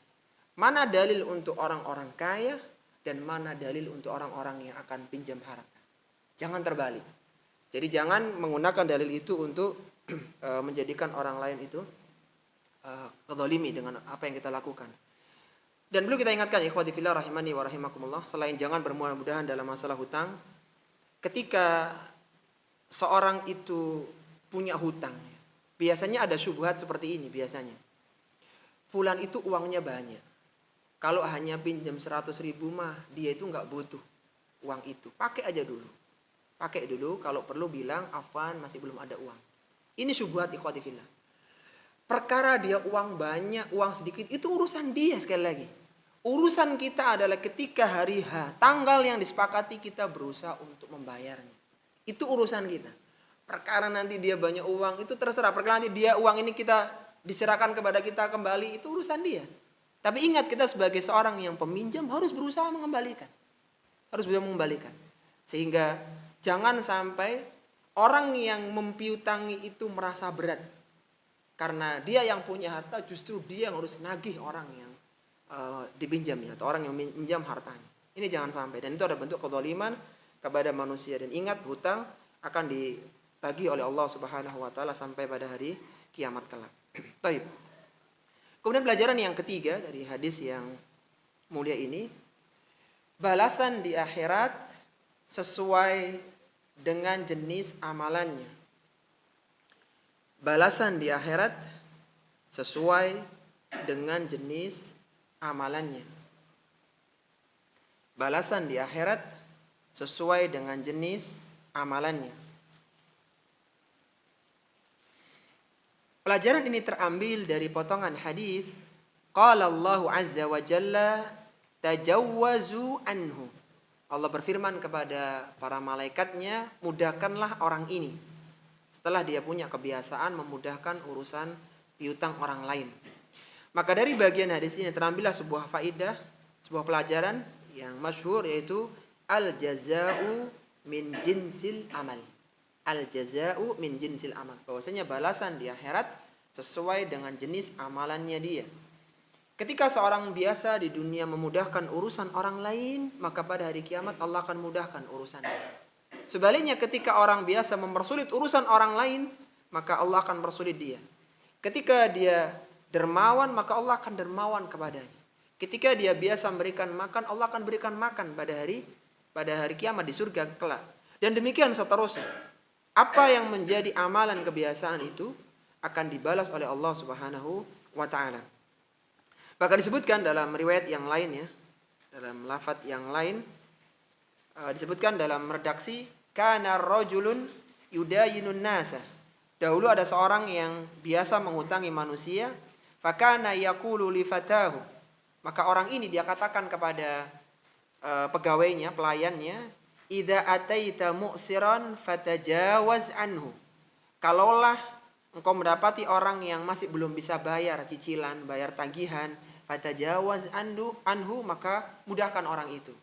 Mana dalil untuk orang-orang kaya dan mana dalil untuk orang-orang yang akan pinjam harta. Jangan terbalik. Jadi jangan menggunakan dalil itu untuk menjadikan orang lain itu kezalimi dengan apa yang kita lakukan. Dan perlu kita ingatkan, ikhwati fillah rahimani wa rahimakumullah, selain jangan bermudah-mudahan dalam masalah hutang, ketika seorang itu punya hutang, biasanya ada syubhat seperti ini biasanya. Fulan itu uangnya banyak. Kalau hanya pinjam 100.000 mah, dia itu nggak butuh uang itu. Pakai aja dulu. Pakai dulu, kalau perlu bilang, afwan masih belum ada uang. Ini syubhat ikhwati fillah. Perkara dia uang banyak, uang sedikit, itu urusan dia sekali lagi. Urusan kita adalah ketika hari H, tanggal yang disepakati kita berusaha untuk membayarnya. Itu urusan kita. Perkara nanti dia banyak uang, itu terserah. Perkara nanti dia uang ini kita diserahkan kepada kita kembali, itu urusan dia. Tapi ingat, kita sebagai seorang yang peminjam harus berusaha mengembalikan. Harus bisa mengembalikan. Sehingga jangan sampai orang yang mempiutangi itu merasa berat. Karena dia yang punya harta, justru dia yang harus nagih orang yang dipinjamnya, atau orang yang meminjam hartanya. Ini jangan sampai. Dan itu ada bentuk kezaliman kepada manusia. Dan ingat, hutang akan ditagih oleh Allah Subhanahu wa taala sampai pada hari kiamat kelak. Baik. Kemudian pelajaran yang ketiga dari hadis yang mulia ini, balasan di akhirat sesuai dengan jenis amalannya. Balasan di akhirat sesuai dengan jenis amalannya. Balasan di akhirat sesuai dengan jenis amalannya. Pelajaran ini terambil dari potongan hadis, qala Allah azza wa jalla tajawwazu anhu. Allah berfirman kepada para malaikatnya, mudahkanlah orang ini. Setelah dia punya kebiasaan memudahkan urusan piutang orang lain. Maka dari bagian hadis ini terambillah sebuah faidah, sebuah pelajaran yang masyhur, yaitu al-jaza'u min jinsil amal. Al-jaza'u min jinsil amal. Bahwasanya balasan di akhirat sesuai dengan jenis amalannya dia. Ketika seorang biasa di dunia memudahkan urusan orang lain, maka pada hari kiamat Allah akan mudahkan urusannya. Sebaliknya, ketika orang biasa mempersulit urusan orang lain, maka Allah akan persulit dia. Ketika dia dermawan, maka Allah akan dermawan kepadanya. Ketika dia biasa memberikan makan, Allah akan berikan makan pada hari kiamat di surga kelak. Dan demikian seterusnya. Apa yang menjadi amalan kebiasaan itu akan dibalas oleh Allah Subhanahu wa taala. Bahkan disebutkan dalam riwayat yang lain, ya, dalam lafaz yang lain, disebutkan dalam redaksi, kana rajulun yudayinun nasa. Dahulu ada seorang yang biasa menghutangi manusia, fakana yaqulu li fatahu. Maka orang ini dia katakan kepada pegawainya, pelayannya, idza ataita mu'siran fatajawaz anhu. Kalaulah engkau mendapati orang yang masih belum bisa bayar cicilan, bayar tagihan, fatajawaz anhu, maka mudahkan orang itu.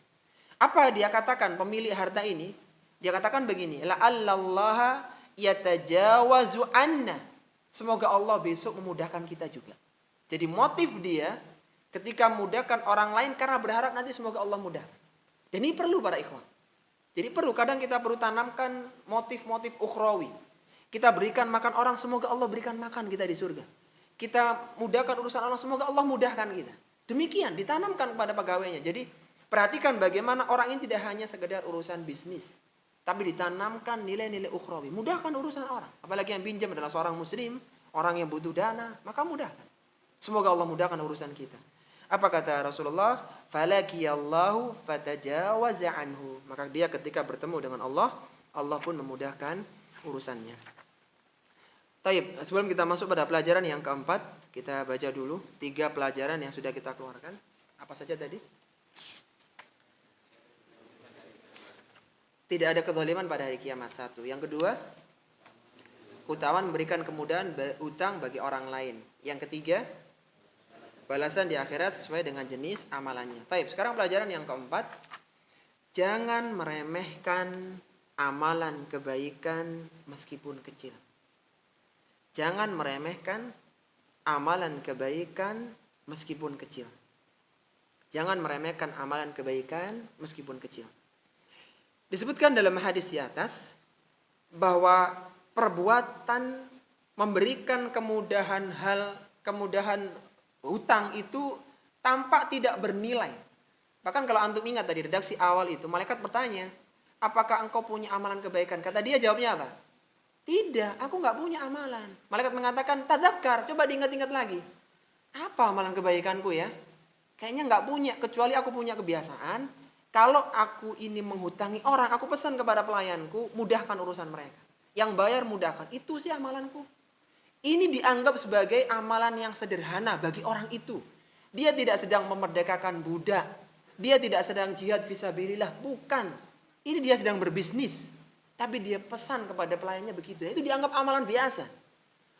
Apa dia katakan pemilik harta ini? Dia katakan begini, la'allallaha yatajawazu anna. Semoga Allah besok memudahkan kita juga. Jadi motif dia ketika memudahkan orang lain karena berharap nanti semoga Allah mudahkan. Dan ini perlu para ikhwan. Jadi kadang kita perlu tanamkan motif-motif ukhrawi. Kita berikan makan orang, semoga Allah berikan makan kita di surga. Kita mudahkan urusan Allah, semoga Allah mudahkan kita. Demikian ditanamkan kepada pegawainya. Jadi perhatikan bagaimana orang ini tidak hanya sekedar urusan bisnis, tapi ditanamkan nilai-nilai ukhrawi. Mudahkan urusan orang. Apalagi yang pinjam adalah seorang muslim, orang yang butuh dana, maka mudahkan. Semoga Allah mudahkan urusan kita. Apa kata Rasulullah? Falakiyallahu fatajawaza anhu. Maka dia ketika bertemu dengan Allah, Allah pun memudahkan urusannya. Taib, sebelum kita masuk pada pelajaran yang keempat, kita baca dulu 3 pelajaran yang sudah kita keluarkan. Apa saja tadi? Tidak ada kezaliman pada hari kiamat, 1. Yang kedua, keutamaan memberikan kemudahan utang bagi orang lain. Yang ketiga, balasan di akhirat sesuai dengan jenis amalannya. Taib, sekarang pelajaran yang keempat, jangan meremehkan amalan kebaikan meskipun kecil. Jangan meremehkan amalan kebaikan meskipun kecil. Jangan meremehkan amalan kebaikan meskipun kecil. Disebutkan dalam hadis di atas bahwa perbuatan memberikan kemudahan hutang itu tampak tidak bernilai. Bahkan kalau antum ingat tadi redaksi awal itu, malaikat bertanya, apakah engkau punya amalan kebaikan? Kata dia, jawabnya apa? Tidak, aku nggak punya amalan. Malaikat mengatakan, tadzakkar, coba diingat-ingat lagi. Apa amalan kebaikanku ya? Kayaknya nggak punya, kecuali aku punya kebiasaan. Kalau aku ini menghutangi orang, aku pesan kepada pelayanku, mudahkan urusan mereka. Yang bayar mudahkan, itu sih amalanku. Ini dianggap sebagai amalan yang sederhana bagi orang itu. Dia tidak sedang memerdekakan budak. Dia tidak sedang jihad fisabilillah, bukan. Ini dia sedang berbisnis. Tapi dia pesan kepada pelayannya begitu. Itu dianggap amalan biasa.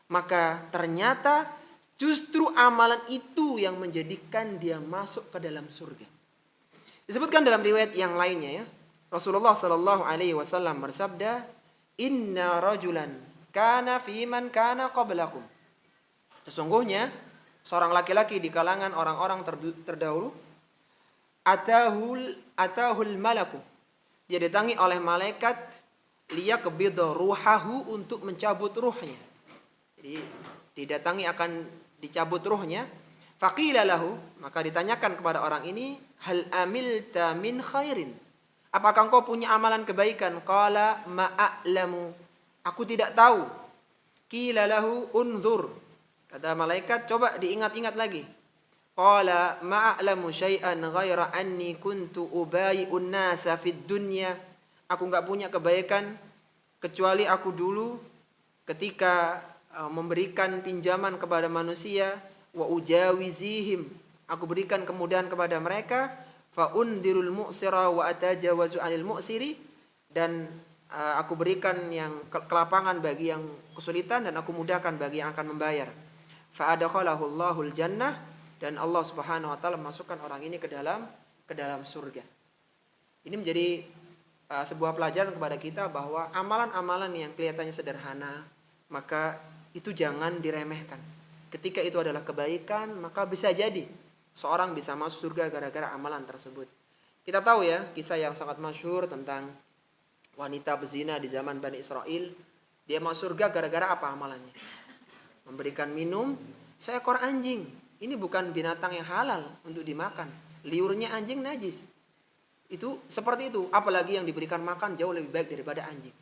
Maka ternyata Justru amalan itu yang menjadikan dia masuk ke dalam surga. Disebutkan dalam riwayat yang lainnya ya. Rasulullah Shallallahu Alaihi Wasallam bersabda, Inna rajulan kana fi man kana qablakum. Sesungguhnya seorang laki-laki di kalangan orang-orang terdahulu, atahul malaku. Dia didatangi oleh malaikat liyaqbidha ruhahu, untuk mencabut ruhnya. Jadi didatangi akan dicabut ruhnya. Faqila lahu, maka ditanyakan kepada orang ini, hal amilta min khairin? Apakah engkau punya amalan kebaikan? Qala ma'a'lamu, aku tidak tahu. Qila lahu unzur, kata malaikat, coba diingat-ingat lagi. Qala ma'a'lamu syai'an ghaira anni kuntu ubayi'un nasa fid dunya. Aku enggak punya kebaikan kecuali aku dulu ketika memberikan pinjaman kepada manusia, wa ujawizihim, aku berikan kemudahan kepada mereka, fa undirul mu'sira wa atajawazu 'anil mu'siri, dan aku berikan yang kelapangan bagi yang kesulitan dan aku mudahkan bagi yang akan membayar. Fa adkhalahu Allahul jannah, dan Allah Subhanahu wa taala memasukkan orang ini ke dalam surga. Ini menjadi sebuah pelajaran kepada kita bahwa amalan-amalan yang kelihatannya sederhana, maka itu jangan diremehkan. Ketika itu adalah kebaikan, maka bisa jadi seorang bisa masuk surga gara-gara amalan tersebut. Kita tahu ya, kisah yang sangat masyhur tentang wanita bezina di zaman Bani Israel. Dia masuk surga gara-gara apa amalannya? Memberikan minum seekor anjing. Ini bukan binatang yang halal untuk dimakan. Liurnya anjing najis. Itu seperti itu. Apalagi yang diberikan makan jauh lebih baik daripada anjing.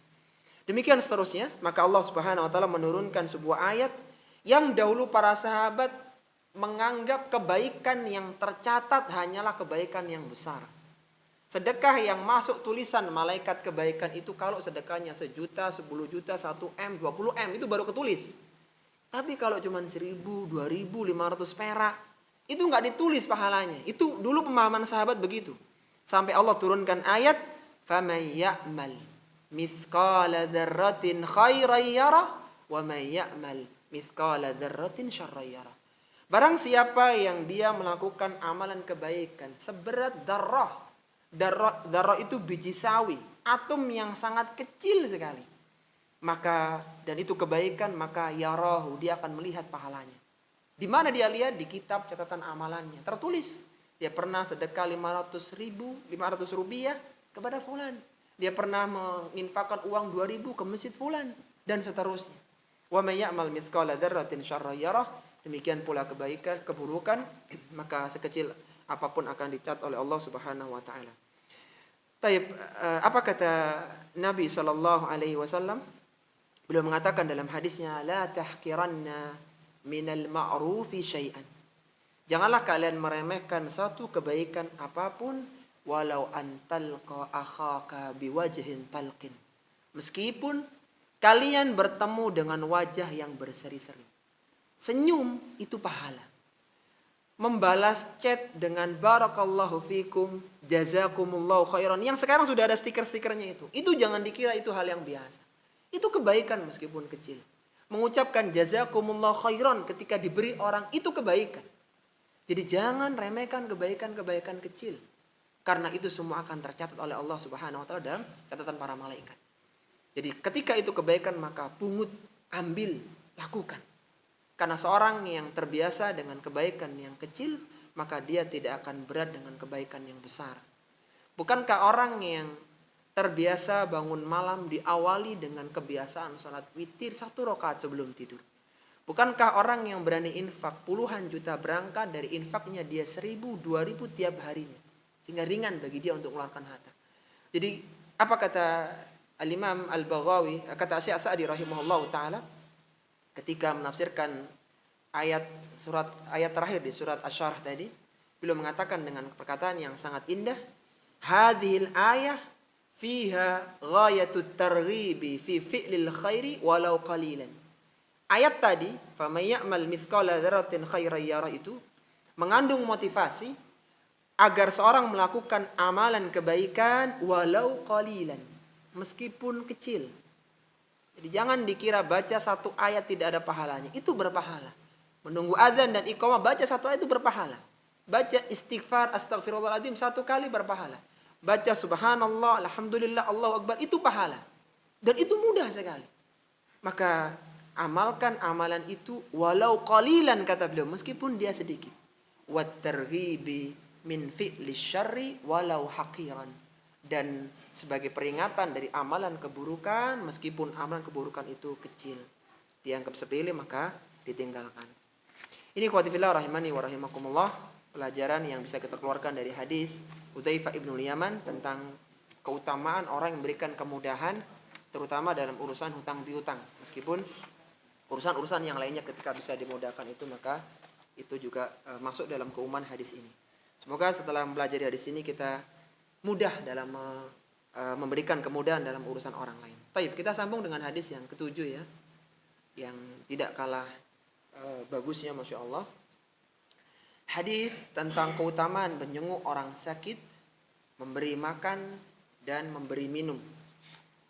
Demikian seterusnya. Maka Allah Subhanahu wa taala menurunkan sebuah ayat yang dahulu para sahabat menganggap kebaikan yang tercatat hanyalah kebaikan yang besar. Sedekah yang masuk tulisan malaikat kebaikan itu kalau sedekahnya 1 juta, 10 juta, 1 M, 20 M itu baru ketulis. Tapi kalau cuma 1.000, 2.500 perak, itu nggak ditulis pahalanya. Itu dulu pemahaman sahabat begitu. Sampai Allah turunkan ayat, فَمَنْ يَعْمَلْ مِثْقَالَ ذَرَّةٍ خَيْرًا يَرَهُ وَمَنْ يَعْمَلْ مِثْقَالَ ذَرَّةٍ شَرًّا يَرَهُ. Barang siapa yang dia melakukan amalan kebaikan seberat darah. Darah itu biji sawi, atom yang sangat kecil sekali. Maka, dan itu kebaikan, maka yarahu, dia akan melihat pahalanya. Di mana dia lihat? Di kitab catatan amalannya. Tertulis, dia pernah sedekah 500 rupiah kepada fulan. Dia pernah menginfakkan uang 2.000 ke masjid fulan. Dan seterusnya. Wa may ya'mal mithqala dzarratin syarran yarah. Demikian pula kebaikan, keburukan, maka sekecil apapun akan dicatat oleh Allah Subhanahu wa taala. Taib, apa kata Nabi sallallahu alaihi wasallam? Beliau mengatakan dalam hadisnya, la tahqiranna minal ma'rufi syai'an. Janganlah kalian meremehkan satu kebaikan apapun, walau antalqa akhaka biwajhin talqin. Meskipun kalian bertemu dengan wajah yang berseri-seri. Senyum itu pahala. Membalas chat dengan barakallahu fikum, jazakumullahu khairan, yang sekarang sudah ada stiker-stikernya itu jangan dikira itu hal yang biasa. Itu kebaikan meskipun kecil. Mengucapkan jazakumullahu khairan ketika diberi orang itu kebaikan. Jadi jangan remehkan kebaikan-kebaikan kecil. Karena itu semua akan tercatat oleh Allah Subhanahu wa taala dalam catatan para malaikat. Jadi ketika itu kebaikan, maka pungut, ambil, lakukan. Karena seorang yang terbiasa dengan kebaikan yang kecil, maka dia tidak akan berat dengan kebaikan yang besar. Bukankah orang yang terbiasa bangun malam diawali dengan kebiasaan sholat witir 1 rakaat sebelum tidur? Bukankah orang yang berani infak puluhan juta berangkat dari infaknya dia 1.000, 2.000 tiap harinya? Sehingga ringan bagi dia untuk mengeluarkan harta. Jadi apa kata Al-Imam Al-Baghawi, kata Syekh Sa'di rahimahullahu ta'ala, ketika menafsirkan ayat terakhir di surat Asy-Syarah tadi, beliau mengatakan dengan perkataan yang sangat indah, hadhil ayah fiha ghayatut targhibi fi fi'lil khairi walau qalilan. Ayat tadi, faman ya'mal mithqala dzarratin khairan yarah, itu mengandung motivasi agar seorang melakukan amalan kebaikan walau qalilan, meskipun kecil. Jadi jangan dikira baca 1 ayat tidak ada pahalanya. Itu berpahala. Menunggu azan dan iqamah baca satu ayat itu berpahala. Baca istighfar astaghfirullahaladzim satu kali berpahala. Baca subhanallah, alhamdulillah, Allahu akbar itu pahala. Dan itu mudah sekali. Maka amalkan amalan itu walau qalilan kata beliau, meskipun dia sedikit. Wat targhibi min fi'li syarri walau haqiran. Dan sebagai peringatan dari amalan keburukan, meskipun amalan keburukan itu kecil, dianggap sepele maka ditinggalkan. Ini ikhwati fillah rahimani wa rahimakumullah, pelajaran yang bisa kita keluarkan dari hadis Hudzaifah ibnul Yaman tentang keutamaan orang yang memberikan kemudahan terutama dalam urusan hutang piutang. Meskipun urusan-urusan yang lainnya ketika bisa dimudahkan itu, maka itu juga masuk dalam keumuman hadis ini. Semoga setelah mempelajari hadis ini kita mudah dalam memberikan kemudahan dalam urusan orang lain. Taib, kita sambung dengan hadis yang ketujuh ya, yang tidak kalah bagusnya, masya Allah. Hadis tentang keutamaan menjenguk orang sakit, memberi makan dan memberi minum.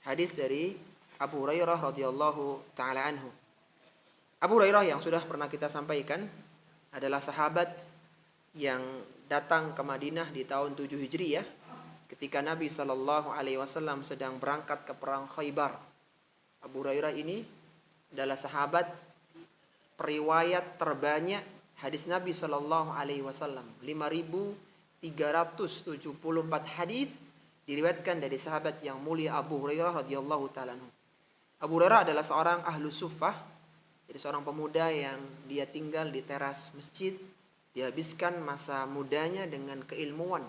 Hadis dari Abu Hurairah radhiyallahu taala anhu. Abu Hurairah yang sudah pernah kita sampaikan adalah sahabat yang datang ke Madinah di tahun 7 Hijriah ketika Nabi sallallahu alaihi wasallam sedang berangkat ke perang Khaybar. Abu Hurairah ini adalah sahabat periwayat terbanyak hadis Nabi sallallahu alaihi wasallam. 5.374 hadis diriwayatkan dari sahabat yang mulia Abu Hurairah radhiyallahu taala anhu. Abu Hurairah adalah seorang ahlu suffah, jadi seorang pemuda yang dia tinggal di teras masjid, dihabiskan masa mudanya dengan keilmuan.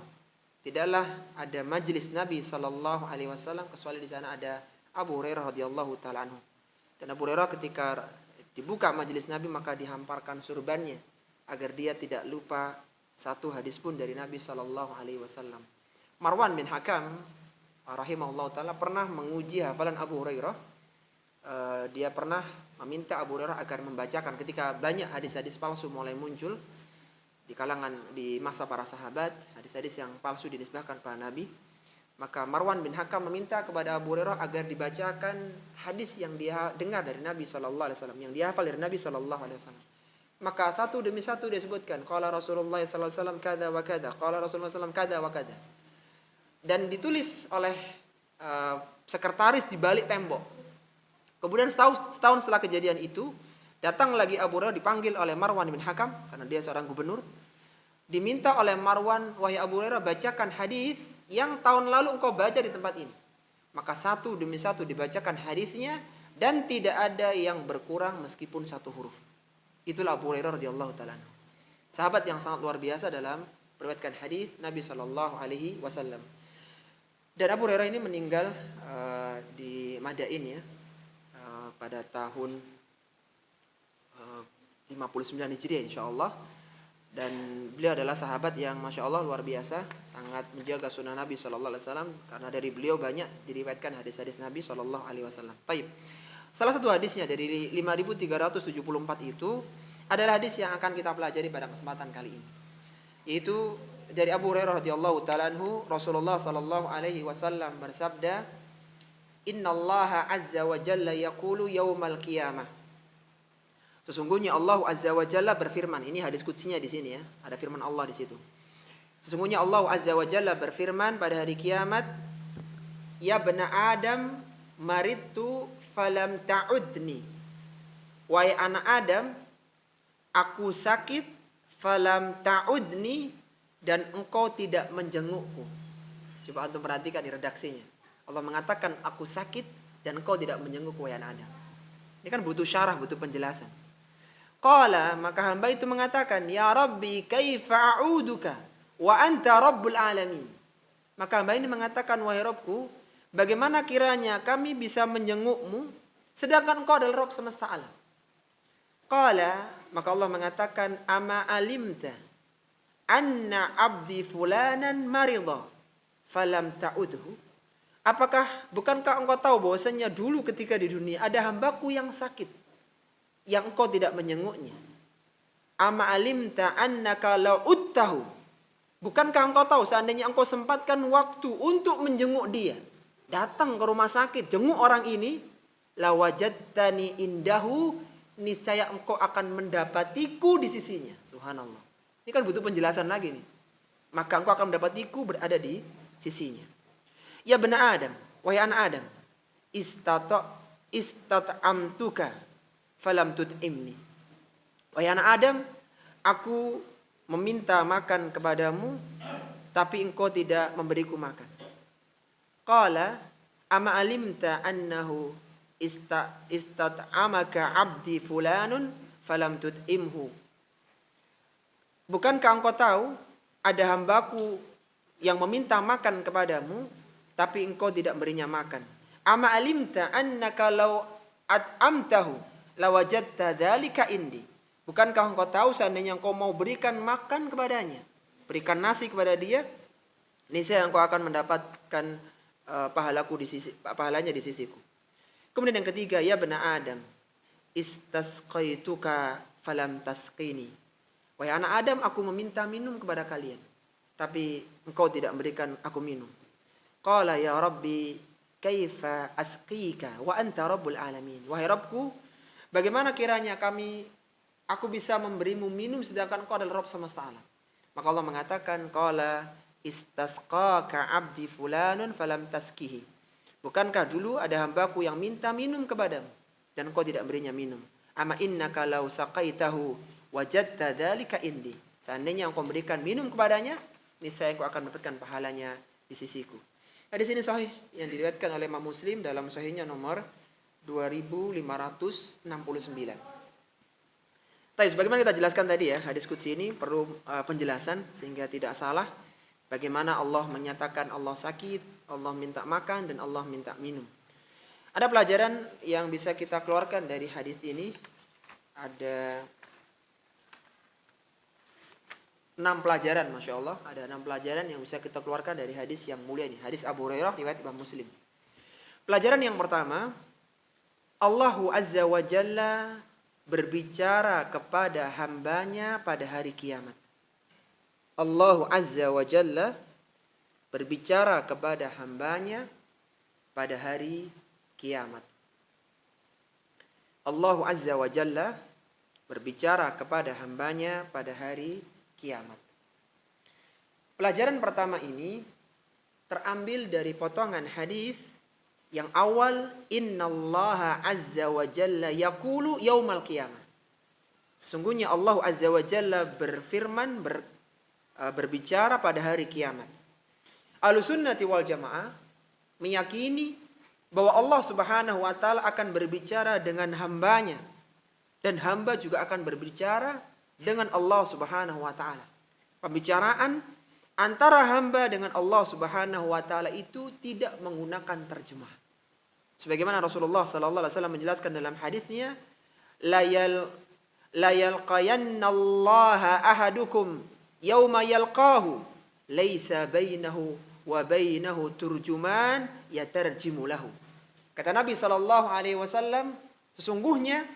Tidaklah ada majlis Nabi sallallahu alaihi wasallam kecuali di sana ada Abu Hurairah radhiyallahu taala anhu. Dan Abu Hurairah ketika dibuka majelis Nabi maka dihamparkan surbannya agar dia tidak lupa satu hadis pun dari Nabi sallallahu alaihi wasallam. Marwan bin Hakam rahimahullah taala pernah menguji hafalan Abu Hurairah. Dia pernah meminta Abu Hurairah agar membacakan ketika banyak hadis-hadis palsu mulai muncul di kalangan di masa para sahabat, hadis-hadis yang palsu dinisbahkan pada Nabi. Maka Marwan bin Hakam meminta kepada Abu Hurairah agar dibacakan hadis yang dia dengar dari Nabi sallallahu alaihi wasallam, yang dia hafal dari Nabi sallallahu alaihi wasallam. Maka satu demi satu dia sebutkan, qala Rasulullah sallallahu alaihi wasallam kada wa kada, qala Rasulullah sallallahu alaihi wasallam kada wa kada. Dan ditulis oleh sekretaris di balik tembok. Kemudian setahun setelah kejadian itu, datang lagi Abu Hurairah dipanggil oleh Marwan bin Hakam karena dia seorang gubernur. Diminta oleh Marwan, wahai Abu Hurairah, bacakan hadis yang tahun lalu engkau baca di tempat ini. Maka satu demi satu dibacakan hadisnya dan tidak ada yang berkurang meskipun satu huruf. Itulah Abu Hurairah radhiyallahu taala. Sahabat yang sangat luar biasa dalam meriwayatkan hadis Nabi sallallahu alaihi wasallam. Dan Abu Hurairah ini meninggal di Madain ya, pada tahun 59 Hijriah insyaallah. Dan beliau adalah sahabat yang masya Allah luar biasa, sangat menjaga sunnah Nabi sallallahu alaihi wasallam karena dari beliau banyak diriwayatkan hadis-hadis Nabi sallallahu alaihi wasallam. Taib. Salah satu hadisnya dari 5.374 itu adalah hadis yang akan kita pelajari pada kesempatan kali ini. Yaitu dari Abu Hurairah radhiyallahu taala anhu, Rasulullah sallallahu alaihi wasallam bersabda, "Innallaha azza wa jalla yaqulu yaumal qiyamah." Sesungguhnya Allah Azza wa Jalla berfirman, ini hadis qudsinya di sini ya, ada firman Allah di situ. Sesungguhnya Allah Azza wa Jalla berfirman pada hari kiamat, "Ya bani Adam, maridtu falam ta'udni." Wahai anak Adam, aku sakit falam ta'udni dan engkau tidak menjengukku. Coba antum perhatikan di redaksinya. Allah mengatakan aku sakit dan engkau tidak menjengukku wahai anak Adam. Ini kan butuh syarah, butuh penjelasan. Qala, maka hamba itu mengatakan, "Ya Rabbi, kaifa a'uduka wa anta rabbul alamin." Maka hamba ini mengatakan, "Wahai Rabbku, bagaimana kiranya kami bisa menjengukmu sedangkan engkau adalah Rabb semesta alam?" Qala, maka Allah mengatakan, "Ama alimta anna abdi fulanan marida falam ta'udhu?" Bukankah engkau tahu bahwasanya dulu ketika di dunia ada hambaku yang sakit yang engkau tidak menjenguknya? Ama alimta annaka la'uttahu, bukankah engkau tahu seandainya engkau sempatkan waktu untuk menjenguk dia, datang ke rumah sakit, jenguk orang ini, la wajadtani indahu niscaya engkau akan mendapatiku di sisinya. Subhanallah. Ini kan butuh penjelasan lagi nih. Maka engkau akan mendapatiku berada di sisinya. Ya bani Adam, wahai anak Adam, istat'amtuka falam tut'imni. Wahai anak Adam, aku meminta makan kepadamu, tapi engkau tidak memberiku makan. Qala, ama alimta annahu istat'amaka abdi fulanun falam tut'imhu. Bukankah engkau tahu ada hambaku yang meminta makan kepadamu, tapi engkau tidak berinya makan. Ama alimta annaka law at'amtahu lawajadta dzalika indi. Bukankah engkau tahu seandainya engkau mau berikan makan kepadanya, berikan nasi kepada dia, niscaya engkau akan mendapatkan pahalanya di sisiku. Kemudian yang ketiga, ya bani Adam, istasqaituka falam tasqini. Wahai anak Adam, aku meminta minum kepada kalian, tapi engkau tidak memberikan aku minum. Qala ya Rabbi, kaifa asqika wa anta rabbul alamin. Wahai Rabbku, bagaimana kiranya aku bisa memberimu minum sedangkan engkau adalah Rabb semesta alam. Maka Allah mengatakan, qala istasqaka abdi fulanun falam taskihi. Bukankah dulu ada hambaku yang minta minum kepadamu dan engkau tidak berinya minum. Ama innaka law saqaitahu wajadta dzalika indi. Seandainya engkau memberikan minum kepadanya, niscaya engkau akan mendapatkan pahalanya di sisiku. Hadis ini sahih yang diriwayatkan oleh Imam Muslim dalam sahihnya nomor 2569. Tapi sebagaimana kita jelaskan tadi ya, hadis qudsi ini perlu penjelasan sehingga tidak salah. Bagaimana Allah menyatakan Allah sakit, Allah minta makan, dan Allah minta minum. Ada pelajaran yang bisa kita keluarkan dari hadis ini. Ada 6 pelajaran, Masya Allah. Ada 6 pelajaran yang bisa kita keluarkan dari hadis yang mulia ini. Hadis Abu Hurairah riwayat Imam Muslim. Pelajaran yang pertama, Allahu Azza wa Jalla berbicara kepada hambanya pada hari kiamat. Allah Azza wa Jalla berbicara kepada hambanya pada hari kiamat. Allah Azza wa Jalla berbicara kepada hambanya pada hari kiamat. Pelajaran pertama ini terambil dari potongan hadis yang awal, innallaha azza wa jalla yaqulu yaumal qiyamah. Sesungguhnya Allah Azza wa Jalla berfirman, berbicara pada hari kiamat. Ahlussunnati wal jamaah meyakini bahwa Allah Subhanahu wa taala akan berbicara dengan hambanya, dan hamba juga akan berbicara dengan Allah Subhanahu wa taala. Pembicaraan antara hamba dengan Allah Subhanahu wa taala itu tidak menggunakan terjemah. Sebagaimana Rasulullah sallallahu alaihi wasallam menjelaskan dalam hadisnya, la yalqayannallaha ahadukum yauma yalqahu laisa bainahu wa bainahu turjuman yatarjimu lahu. Kata Nabi sallallahu alaihi wasallam, sesungguhnya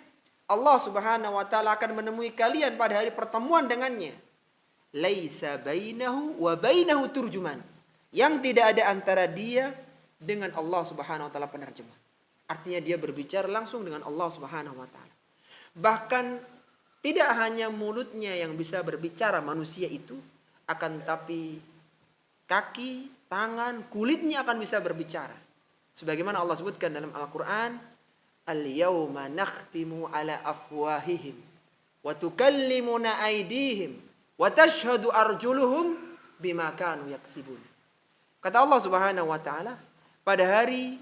Allah Subhanahu wa taala akan menemui kalian pada hari pertemuan dengannya. Laisa bainahu wa bainahu turjuman. Yang tidak ada antara dia dengan Allah Subhanahu wa taala penerjemah. Artinya dia berbicara langsung dengan Allah Subhanahu wa taala. Bahkan tidak hanya mulutnya yang bisa berbicara manusia itu, akan tapi kaki, tangan, kulitnya akan bisa berbicara. Sebagaimana Allah sebutkan dalam Al-Qur'an, al-yawma nakhtimu ala afwahihim wa tukallimuna aydihim wa tashhadu arjuluhum bima kanu yaksibun. Kata Allah Subhanahu wa taala, pada hari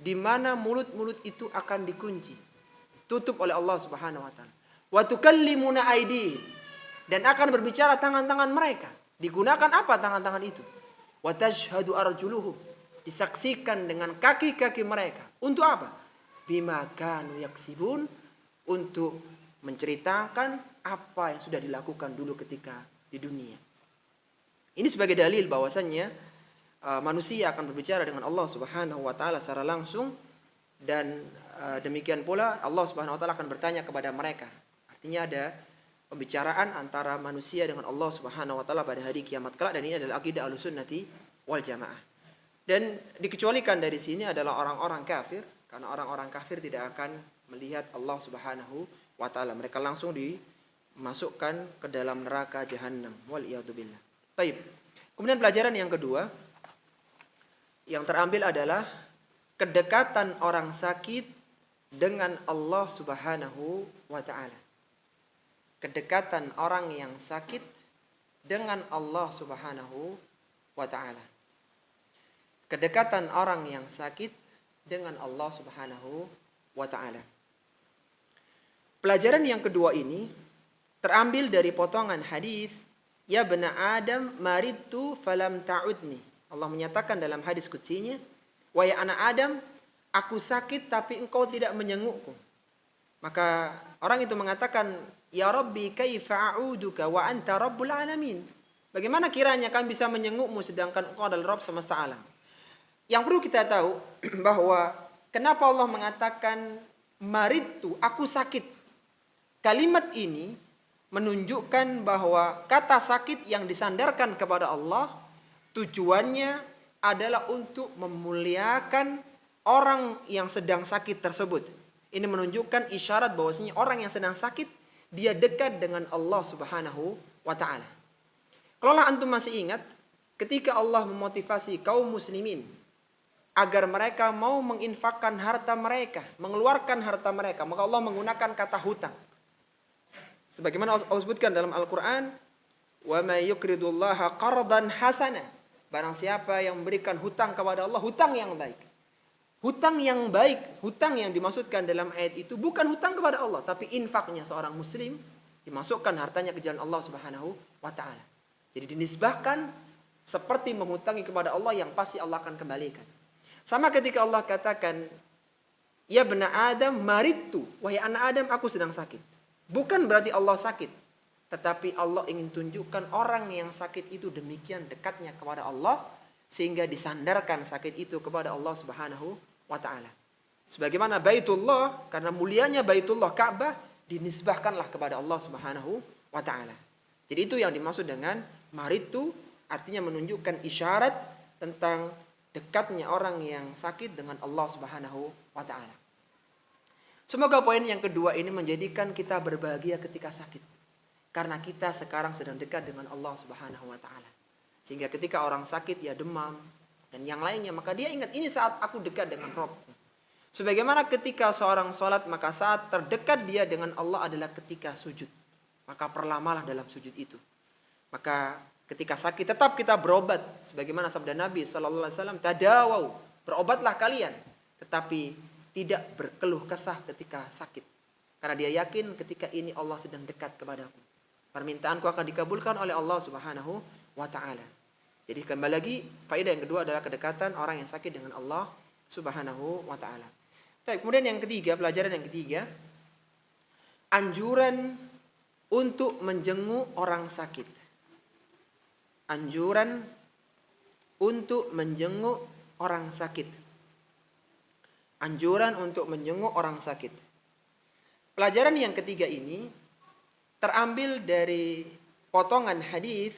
di mana mulut-mulut itu akan dikunci, tutup oleh Allah Subhanahu wa taala. Wa tukallimuna aydihim, dan akan berbicara tangan-tangan mereka. Digunakan apa tangan-tangan itu? Wa tashhadu arjuluhum, disaksikan dengan kaki-kaki mereka. Untuk apa? Bima kanu yaksibun, untuk menceritakan apa yang sudah dilakukan dulu ketika di dunia. Ini sebagai dalil bahwasannya manusia akan berbicara dengan Allah Subhanahu wa taala secara langsung, dan demikian pula Allah Subhanahu wa taala akan bertanya kepada mereka. Artinya ada pembicaraan antara manusia dengan Allah Subhanahu wa taala pada hari kiamat kelak, dan ini adalah akidah Ahlussunnati wal Jamaah. Dan dikecualikan dari sini adalah orang-orang kafir, karena orang-orang kafir tidak akan melihat Allah Subhanahu wa taala. Mereka langsung dimasukkan ke dalam neraka jahanam. Wal iyadu billah. Baik. Kemudian pelajaran yang kedua yang terambil adalah kedekatan orang sakit dengan Allah Subhanahu wa taala. Kedekatan orang yang sakit dengan Allah Subhanahu wa taala. Kedekatan orang yang sakit dengan Allah Subhanahu wa taala. Pelajaran yang kedua ini terambil dari potongan hadis, ya bena Adam maridtu falam ta'udni. Allah menyatakan dalam hadis qudsinya, wahai anak Adam, aku sakit tapi engkau tidak menjengukku. Maka orang itu mengatakan, ya Rabbi kaifa a'uduka wa anta rabbul alamin. Bagaimana kiranya kami bisa menjengukmu sedangkan engkau adalah Rabb semesta alam. Yang perlu kita tahu bahwa kenapa Allah mengatakan maridtu, aku sakit. Kalimat ini menunjukkan bahwa kata sakit yang disandarkan kepada Allah tujuannya adalah untuk memuliakan orang yang sedang sakit tersebut. Ini menunjukkan isyarat bahwasanya orang yang sedang sakit dia dekat dengan Allah Subhanahu wa taala. Kalau antum masih ingat ketika Allah memotivasi kaum muslimin agar mereka mau menginfakkan harta mereka, mengeluarkan harta mereka, maka Allah menggunakan kata hutang. Sebagaimana Allah sebutkan dalam Al-Qur'an, "Wa may yuqridullaha qardan hasana." Barang siapa yang memberikan hutang kepada Allah, hutang yang baik. Hutang yang baik, hutang yang dimaksudkan dalam ayat itu bukan hutang kepada Allah, tapi infaknya seorang muslim dimasukkan hartanya ke jalan Allah Subhanahu wa taala. Jadi dinisbahkan seperti menghutangi kepada Allah yang pasti Allah akan kembalikan. Sama ketika Allah katakan, ya bena Adam maridtu, wahai anak Adam aku sedang sakit. Bukan berarti Allah sakit. Tetapi Allah ingin tunjukkan orang yang sakit itu demikian dekatnya kepada Allah sehingga disandarkan sakit itu kepada Allah Subhanahu wa taala. Sebagaimana Baitullah, karena mulianya Baitullah Ka'bah dinisbahkanlah kepada Allah Subhanahu wa taala. Jadi itu yang dimaksud dengan maritu, artinya menunjukkan isyarat tentang dekatnya orang yang sakit dengan Allah Subhanahu wa taala. Semoga poin yang kedua ini menjadikan kita berbahagia ketika sakit. Karena kita sekarang sedang dekat dengan Allah Subhanahu wa taala. Sehingga ketika orang sakit ya demam dan yang lainnya, maka dia ingat ini saat aku dekat dengan Rabbku. Sebagaimana ketika seorang sholat, maka saat terdekat dia dengan Allah adalah ketika sujud. Maka perlamalah dalam sujud itu. Maka ketika sakit tetap kita berobat. Sebagaimana sabda Nabi SAW, tadawau, berobatlah kalian. Tetapi tidak berkeluh kesah ketika sakit. Karena dia yakin ketika ini Allah sedang dekat kepadaku. Permintaanku akan dikabulkan oleh Allah Subhanahu wa taala. Jadi kembali lagi, faedah yang kedua adalah kedekatan orang yang sakit dengan Allah Subhanahu wa taala. Kemudian yang ketiga, pelajaran yang ketiga, anjuran untuk menjenguk orang sakit. Anjuran untuk menjenguk orang sakit. Anjuran untuk menjenguk orang sakit. Pelajaran yang ketiga ini terambil dari potongan hadis,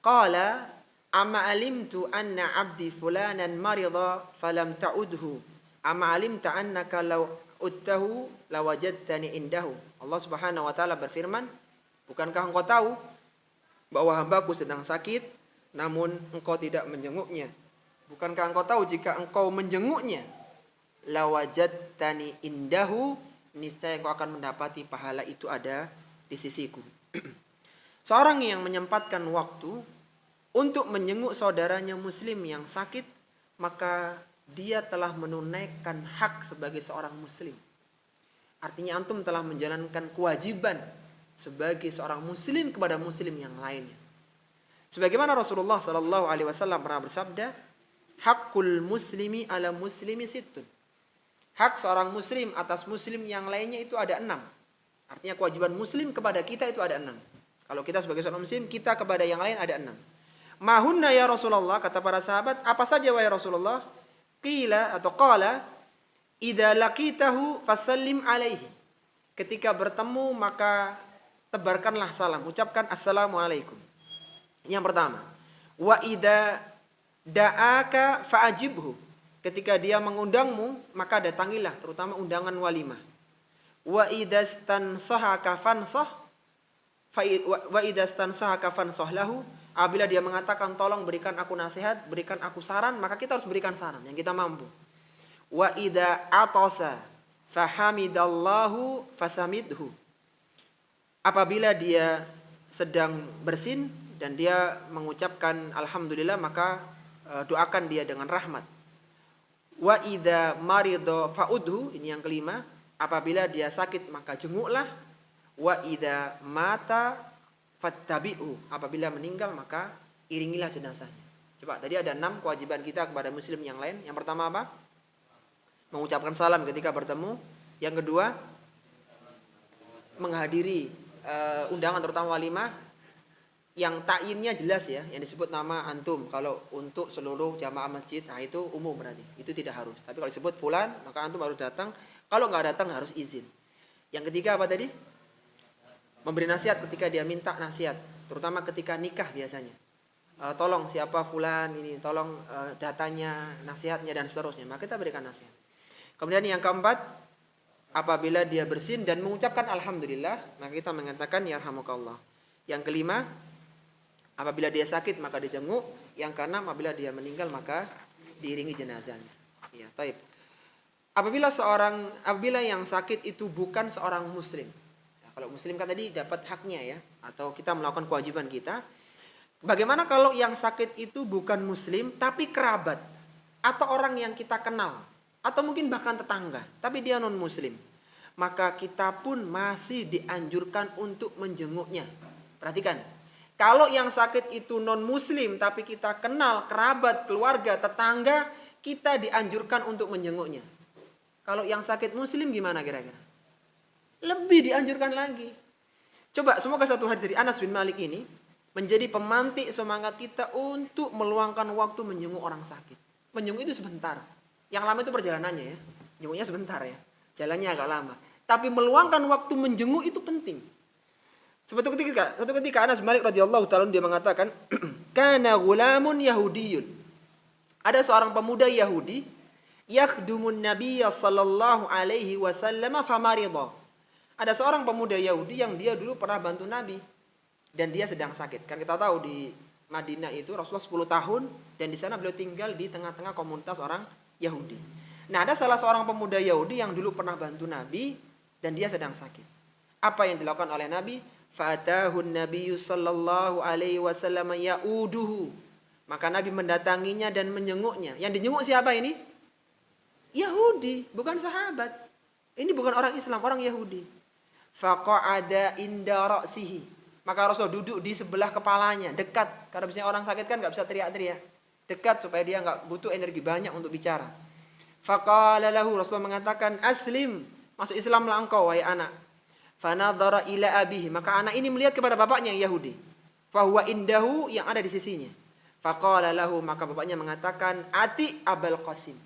qala amma alimtu anna abdi fulanan marida falam ta'udhu amma alimta annaka law uttahu lawajadtani indahu. Allah Subhanahu wa taala berfirman, bukankah engkau tahu bahwa hambaku sedang sakit namun engkau tidak menjenguknya? Bukankah engkau tahu jika engkau menjenguknya lawajadtani indahu, niscaya engkau akan mendapati pahala itu ada di sisiku. Seorang yang menyempatkan waktu untuk menjenguk saudaranya muslim yang sakit, maka dia telah menunaikan hak sebagai seorang muslim. Artinya antum telah menjalankan kewajiban sebagai seorang muslim kepada muslim yang lainnya. Sebagaimana Rasulullah SAW pernah bersabda, hakul muslimi ala muslimi sittun. Hak seorang muslim atas muslim yang lainnya itu ada 6. Artinya kewajiban muslim kepada kita itu ada 6. Kalau kita sebagai seorang muslim, kita kepada yang lain ada 6. Mahunna ya Rasulullah, kata para sahabat, apa saja wahai Rasulullah? Qila atau qala, idza laqitahu fasallim alaihi. Ketika bertemu maka tebarkanlah salam, ucapkan assalamualaikum. Yang pertama, wa idza da'aka fa'ajibhu. Ketika dia mengundangmu, maka datangilah, terutama undangan walimah. Wa idastansahaka fansah wa idastansahaka fansah lahu. Apabila dia mengatakan tolong berikan aku nasihat, berikan aku saran, maka kita harus berikan saran yang kita mampu. Wa idza atasa fahamidallahu fasamidhu. Apabila dia sedang bersin dan dia mengucapkan alhamdulillah, maka doakan dia dengan rahmat. Wa idza marida fa'udhu, ini yang kelima, apabila dia sakit maka jenguklah. Wa idza mata fattabi'u, apabila meninggal maka iringilah jenazahnya. Coba, tadi ada 6 kewajiban kita kepada muslim yang lain. Yang pertama apa? Mengucapkan salam ketika bertemu. Yang kedua, menghadiri undangan terutama walimah. Yang ta'yinnya jelas ya, yang disebut nama antum. Kalau untuk seluruh jamaah masjid, nah itu umum berarti. Itu tidak harus. Tapi kalau disebut fulan, maka antum harus datang. Kalau nggak datang harus izin. Yang ketiga apa tadi? Memberi nasihat ketika dia minta nasihat, terutama ketika nikah biasanya. Tolong siapa fulan ini, tolong datanya, nasihatnya dan seterusnya. Maka kita berikan nasihat. Kemudian yang keempat, apabila dia bersin dan mengucapkan alhamdulillah, maka kita mengatakan yarhamukallah. Yang kelima, apabila dia sakit maka dijenguk. Yang keenam, apabila dia meninggal maka diiringi jenazahnya. Ya, taib. Apabila yang sakit itu bukan seorang muslim. Kalau muslim kan tadi dapat haknya ya, atau kita melakukan kewajiban kita. Bagaimana kalau yang sakit itu bukan muslim tapi kerabat atau orang yang kita kenal atau mungkin bahkan tetangga, tapi dia non muslim? Maka kita pun masih dianjurkan untuk menjenguknya. Perhatikan. Kalau yang sakit itu non muslim tapi kita kenal, kerabat, keluarga, tetangga, kita dianjurkan untuk menjenguknya. Kalau yang sakit muslim gimana kira-kira? Lebih dianjurkan lagi. Coba, semoga satu hari dari Anas bin Malik ini menjadi pemantik semangat kita untuk meluangkan waktu menjenguk orang sakit. Menjenguk itu sebentar. Yang lama itu perjalanannya ya. Jenguknya sebentar ya. Jalannya agak lama. Tapi meluangkan waktu menjenguk itu penting. Suatu ketika Anas bin Malik radhiyallahu ta'ala dia mengatakan, "Kana ghulamun Yahudiyun." Ada seorang pemuda Yahudi, yakhdumun Nabiyya sallallahu alaihi wasallam famarida. Ada seorang pemuda Yahudi yang dia dulu pernah bantu Nabi dan dia sedang sakit. Kan kita tahu di Madinah itu Rasulullah 10 tahun dan di sana beliau tinggal di tengah-tengah komunitas orang Yahudi. Nah, ada salah seorang pemuda Yahudi yang dulu pernah bantu Nabi dan dia sedang sakit. Apa yang dilakukan oleh Nabi? Fatahun Nabiyyu sallallahu alaihi wasallam ya'uduhu. Maka Nabi mendatanginya dan menjenguknya. Yang dijenguk siapa ini? Yahudi, bukan sahabat. Ini bukan orang Islam, orang Yahudi. Faqa'ada inda ra'sihi. Maka Rasul duduk di sebelah kepalanya, dekat. Karena biasanya orang sakit kan nggak bisa teriak-teriak. Dekat supaya dia nggak butuh energi banyak untuk bicara. Faqala lahu, Rasul mengatakan, aslim, masuk Islamlah engkau wahai anak. Fanadhara ila abihi, maka anak ini melihat kepada bapaknya yang Yahudi. Fahuwa indahu, yang ada di sisinya. Faqala lahu, maka bapaknya mengatakan, ati Abul Qasim.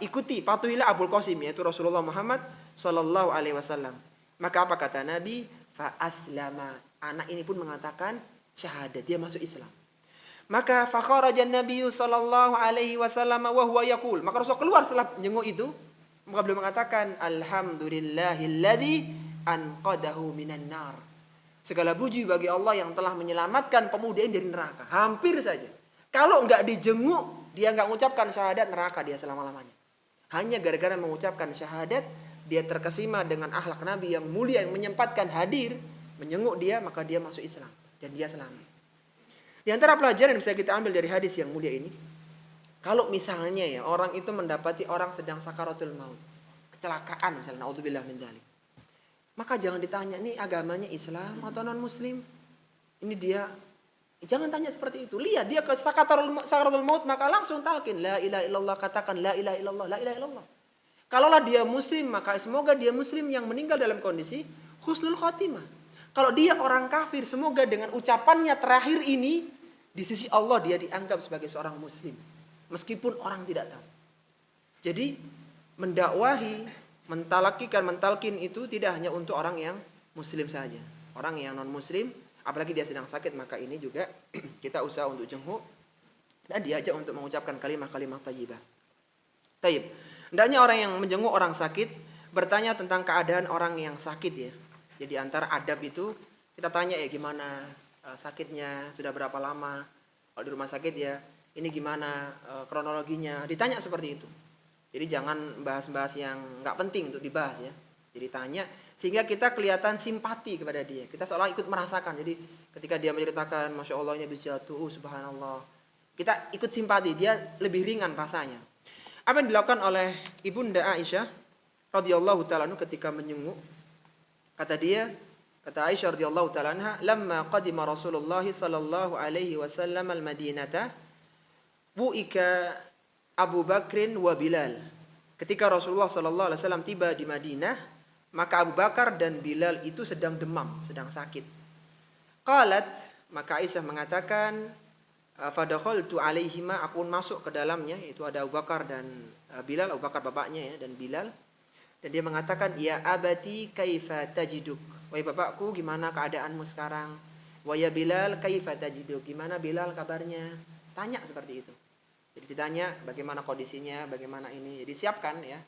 Ikuti, patuhilah Abul Qasim, yaitu Rasulullah Muhammad sallallahu alaihi wasallam. Maka apa kata Nabi? Fa aslama. Anak ini pun mengatakan syahadat, dia masuk Islam. Maka fa kharaja Nabi sallallahu alaihi wasallam wa huwa yaqul. Maka Rasul keluar setelah jenguk itu, maka beliau mengatakan alhamdulillahilladzi anqadahu minan nar. Segala puji bagi Allah yang telah menyelamatkan pemuda ini dari neraka. Hampir saja. Kalau enggak dijenguk, dia enggak mengucapkan syahadat, neraka dia selama-lamanya. Hanya gara-gara mengucapkan syahadat, dia terkesima dengan akhlak Nabi yang mulia yang menyempatkan hadir, menjenguk dia, maka dia masuk Islam dan dia selamat. Di antara pelajaran yang bisa kita ambil dari hadis yang mulia ini, kalau misalnya ya orang itu mendapati orang sedang sakaratul maut, kecelakaan misalnya, naudzubillah min dzalik. Maka jangan ditanya, ini agamanya Islam atau non muslim? Ini dia, jangan tanya seperti itu. Lihat dia ke sakaratul maut, maka langsung talqin la ilaha illallah, katakan la ilaha illallah, la ilaha illallah. Kalaulah dia muslim, maka semoga dia muslim yang meninggal dalam kondisi husnul khotimah. Kalau dia orang kafir, semoga dengan ucapannya terakhir ini, di sisi Allah dia dianggap sebagai seorang muslim. Meskipun orang tidak tahu. Jadi, mendakwahi, mentalkin itu tidak hanya untuk orang yang muslim saja. Orang yang non muslim, apalagi dia sedang sakit, maka ini juga kita usaha untuk jenguk dan diajak untuk mengucapkan kalimat-kalimat thayyibah. Tayyib. Hendaknya orang yang menjenguk orang sakit bertanya tentang keadaan orang yang sakit ya. Jadi antara adab itu kita tanya ya gimana sakitnya, sudah berapa lama kalau di rumah sakit ya, ini gimana kronologinya, ditanya seperti itu. Jadi jangan bahas-bahas yang nggak penting untuk dibahas ya. Jadi tanya sehingga kita kelihatan simpati kepada dia. Kita seolah ikut merasakan. Jadi ketika dia menceritakan, Masya Allah ini habis jatuh, subhanallah. Kita ikut simpati, dia lebih ringan rasanya. Apa yang dilakukan oleh Ibunda Aisyah radhiyallahu ta'ala ketika menyenguk? Kata Aisyah radhiyallahu ta'ala anha, "Lamma qadima Rasulullah sallallahu alaihi wasallam al-Madinata, bu'ika Abu Bakrin wa Bilal." Ketika Rasulullah sallallahu alaihi wasallam tiba di Madinah, maka Abu Bakar dan Bilal itu sedang demam, sedang sakit. Qalat, maka Aisyah mengatakan, "Fadakhaltu alaihima," aku masuk ke dalamnya, itu ada Abu Bakar dan Bilal, Abu Bakar bapaknya ya, dan Bilal. Dan dia mengatakan, "Ya abati kaifa tajiduk?" Wahai bapakku, gimana keadaanmu sekarang? Wa ya Bilal kaifa tajiduk? Gimana Bilal kabarnya? Tanya seperti itu. Jadi ditanya bagaimana kondisinya, bagaimana ini. Jadi siapkan ya.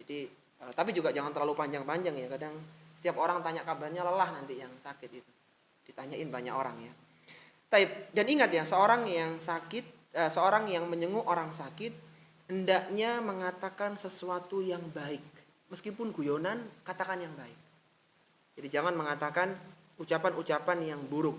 Jadi tapi juga jangan terlalu panjang-panjang ya. Kadang setiap orang tanya kabarnya lelah nanti yang sakit itu. Ditanyain banyak orang ya. Dan ingat ya, seorang yang sakit, seorang yang menyenguk orang sakit hendaknya mengatakan sesuatu yang baik. Meskipun guyonan, katakan yang baik. Jadi jangan mengatakan ucapan-ucapan yang buruk.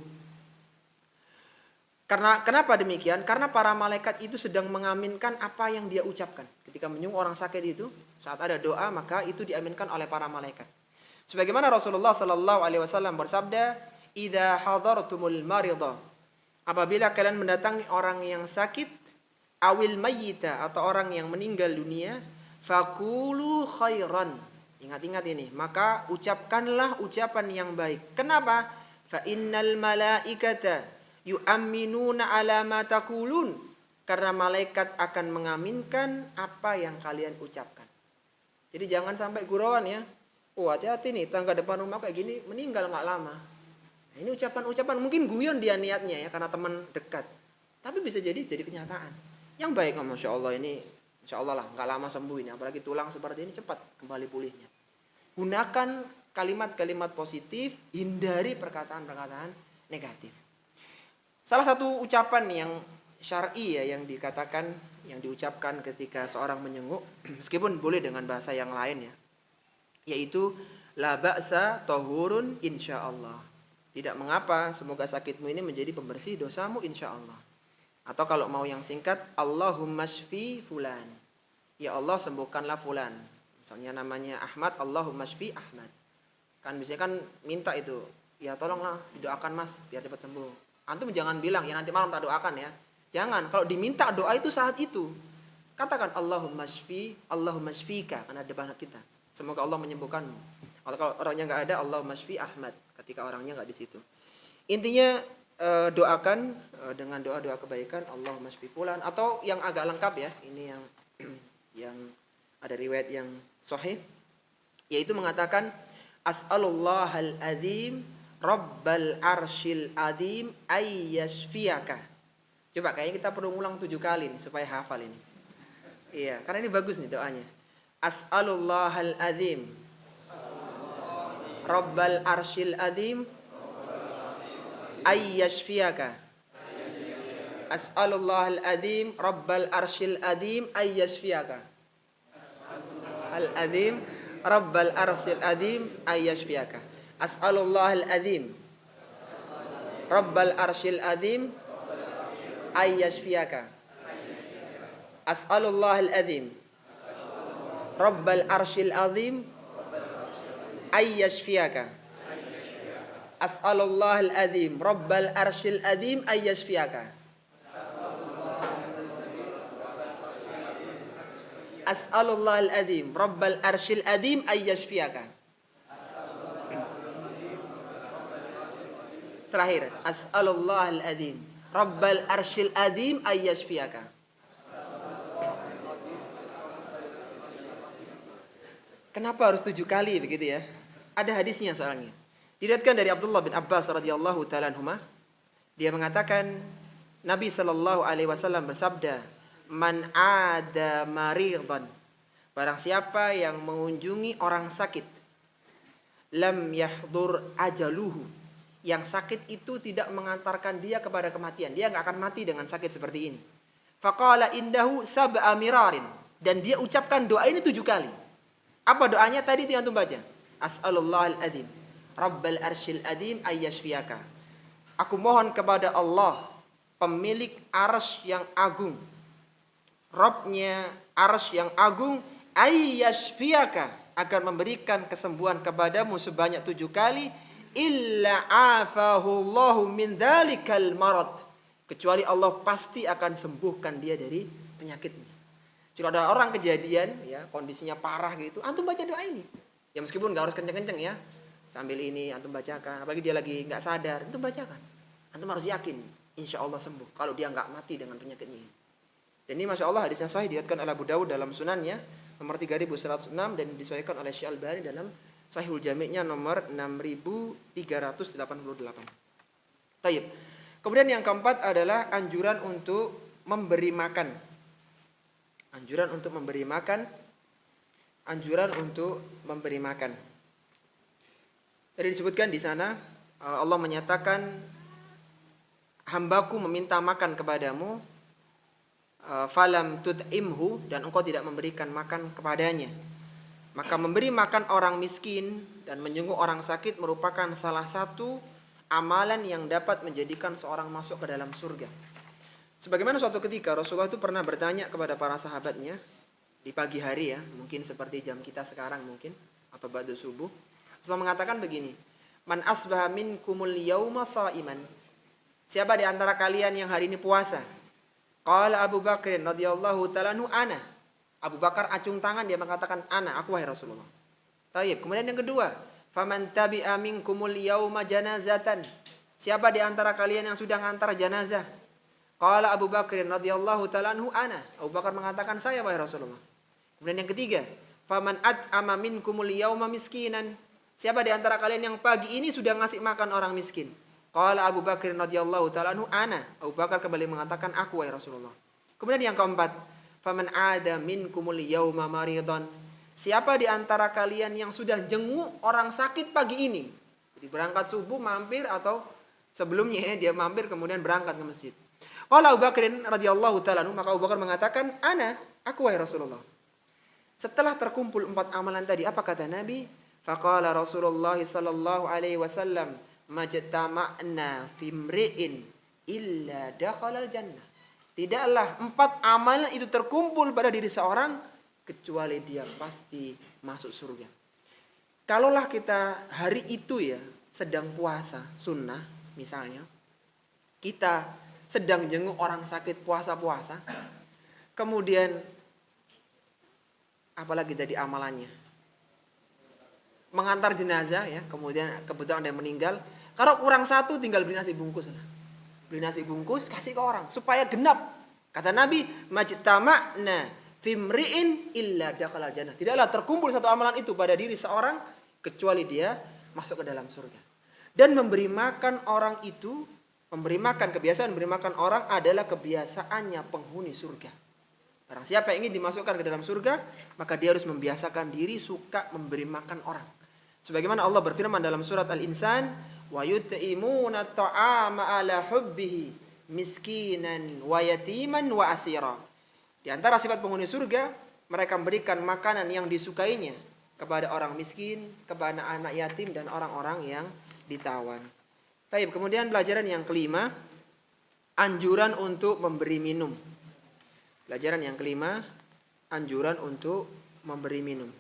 Karena kenapa demikian? Karena para malaikat itu sedang mengaminkan apa yang dia ucapkan. Ketika menyenguk orang sakit itu, saat ada doa maka itu diaminkan oleh para malaikat. Sebagaimana Rasulullah sallallahu alaihi wasallam bersabda, "Idza hadartumul marida," apabila kalian mendatangi orang yang sakit, awil mayyita atau orang yang meninggal dunia, faqulu khairan. Ingat-ingat ini, maka ucapkanlah ucapan yang baik. Kenapa? Fa innal malaikata yu'minuna ala ma taqulun. Karena malaikat akan mengaminkan apa yang kalian ucapkan. Jadi jangan sampai gurauan ya. Oh, hati-hati nih, tangga depan rumah kayak gini meninggal nggak lama. Nah, ini ucapan-ucapan mungkin guyon dia niatnya ya karena teman dekat. Tapi bisa jadi kenyataan. Yang baik, Masya Allah ini, Insya Allah lah nggak lama sembuh ini. Apalagi tulang seperti ini cepat kembali pulihnya. Gunakan kalimat-kalimat positif, hindari perkataan-perkataan negatif. Salah satu ucapan yang syar'i ya yang dikatakan, yang diucapkan ketika seorang menyenguk, meskipun boleh dengan bahasa yang lain ya, yaitu la ba'sa tahurun insyaallah. Tidak mengapa, semoga sakitmu ini menjadi pembersih dosamu insyaallah. Atau kalau mau yang singkat, Allahumma shfi fulan. Ya Allah sembuhkanlah fulan. Misalnya namanya Ahmad, Allahumma shfi Ahmad. Kan biasanya kan minta itu, ya tolonglah didoakan Mas biar cepat sembuh. Antum jangan bilang ya nanti malam tak doakan ya. Jangan, kalau diminta doa itu saat itu. Katakan Allahumma shfika karena depan kita. Semoga Allah menyembuhkanmu. Atau kalau orangnya enggak ada, Allahumma shfi Ahmad ketika orangnya enggak di situ. Intinya doakan dengan doa-doa kebaikan, Allahumma shfi fulan, atau yang agak lengkap ya. Ini yang ada riwayat yang sahih, yaitu mengatakan as'alullahal azim Rabbal arshil adim ayyashfiyaka. Coba kayaknya kita perlu ngulang 7 kali nih supaya hafal ini. Iya, karena ini bagus nih doanya. As'alullahal azim Rabbal arshil adim ayyashfiyaka. As'alullahal azim Rabbal arshil adim ayyashfiyaka. Al-azim Rabbal arshil adim ayyashfiyaka. As'alullahal azim Rabbal arshil azim ayyashfiyaka. As'alullahal azim Rabbal arshil azim ayyashfiyaka. As'alullahal azim Rabbal arshil azim ayyashfiyaka. As'alullahal azim Rabbal arshil azim ayyashfiyaka. Terakhir, as'alullahal azim Rabbal arshil azim ayyashfiyaka. Kenapa harus 7 kali begitu ya? Ada hadisnya soalnya. Diriwayatkan dari Abdullah bin Abbas radhiyallahu ta'ala anhuma, dia mengatakan Nabi sallallahu alaihi wasallam bersabda, "Man 'ada maridan," Barang siapa yang mengunjungi orang sakit, lam yahdur ajaluhu, yang sakit itu tidak mengantarkan dia kepada kematian, dia nggak akan mati dengan sakit seperti ini. Faqala indahu sab'a mirarin, dan dia ucapkan doa ini 7 kali. Apa doanya? Tadi itu yang antum baca. As'alullahal adzim, Rabbal arsyil adzim ayyashfiyaka. Aku mohon kepada Allah, pemilik arsy yang agung, Rabbnya arsy yang agung, ayyashfiyaka, agar memberikan kesembuhan kepadamu sebanyak 7 kali, illa afahullahu min dzalikal marad, kecuali Allah pasti akan sembuhkan dia dari penyakitnya. Jika ada orang kejadian ya kondisinya parah gitu, antum baca doa ini. Ya meskipun nggak harus kenceng-kenceng ya. Sambil ini antum bacakan, apalagi dia lagi nggak sadar, antum bacakan. Antum harus yakin, insya Allah sembuh kalau dia nggak mati dengan penyakitnya. Dan ini masya Allah hadisnya sahih, diriwayatkan oleh Abu Dawud dalam sunannya nomor 3106 dan disahihkan oleh Syekh Al-Albani dalam Sahihul Jami'-nya nomor 6388. Taib. Kemudian yang keempat adalah anjuran untuk memberi makan. Anjuran untuk memberi makan. Anjuran untuk memberi makan. Tadi disebutkan di sana Allah menyatakan hambaku meminta makan kepadamu, falam tud'imhu, dan engkau tidak memberikan makan kepadanya. Maka memberi makan orang miskin dan menjenguk orang sakit merupakan salah satu amalan yang dapat menjadikan seorang masuk ke dalam surga. Sebagaimana suatu ketika Rasulullah itu pernah bertanya kepada para sahabatnya di pagi hari ya, mungkin seperti jam kita sekarang mungkin, atau ba'da subuh. Rasulullah mengatakan begini, man asbaha minkumul yauma sha'iman. Siapa di antara kalian yang hari ini puasa? Qala Abu Bakr radhiyallahu ta'ala anhu, ana. Abu Bakar acung tangan, dia mengatakan ana, aku wahai Rasulullah. Baik, kemudian yang kedua, faman tabi'a minkumul yauma janazatan. Siapa di antara kalian yang sudah ngantar jenazah? Qala Abu Bakr radhiyallahu ta'ala anhu, ana. Abu Bakar mengatakan saya wahai Rasulullah. Kemudian yang ketiga, faman at'ama minkumul yauma miskinan. Siapa di antara kalian yang pagi ini sudah ngasih makan orang miskin? Qala Abu Bakr radhiyallahu ta'ala anhu, ana. Abu Bakar kembali mengatakan aku wahai Rasulullah. Kemudian yang keempat, faman ada minkumul yauma maridan. Siapa di antara kalian yang sudah jenguk orang sakit pagi ini? Jadi berangkat subuh mampir atau sebelumnya dia mampir kemudian berangkat ke masjid. Qala Abu Bakr radhiyallahu ta'ala anhu, maka Abu Bakar mengatakan ana, aku wahai Rasulullah. Setelah terkumpul 4 amalan tadi, apa kata Nabi? Faqala Rasulullah sallallahu alaihi wasallam, majtama'na fi imri'in illa dakhalal jannah. Tidaklah 4 amalan itu terkumpul pada diri seorang kecuali dia pasti masuk surga. Kalaulah kita hari itu ya sedang puasa sunnah misalnya, kita sedang jenguk orang sakit puasa-puasa, kemudian apalagi tadi amalannya, mengantar jenazah ya, kemudian kebetulan ada yang meninggal, kalau kurang 1 tinggal beli nasi bungkus lah. Beli nasi bungkus kasih ke orang supaya genap. Kata Nabi, majtama'na fimri'in illa dakhalal jannah. Tidaklah terkumpul 1 amalan itu pada diri seorang kecuali dia masuk ke dalam surga. Dan memberi makan orang itu, memberi makan, kebiasaan memberi makan orang adalah kebiasaannya penghuni surga. Barang siapa yang ingin dimasukkan ke dalam surga, maka dia harus membiasakan diri suka memberi makan orang. Sebagaimana Allah berfirman dalam surat Al-Insan, wa yut'imuna ta'ama ala hubbihi miskinan wa yatiman wa asira. Di antara sifat penghuni surga, mereka memberikan makanan yang disukainya kepada orang miskin, kepada anak yatim dan orang-orang yang ditawan. Baik, kemudian pelajaran yang kelima, anjuran untuk memberi minum. Pelajaran yang kelima, anjuran untuk memberi minum.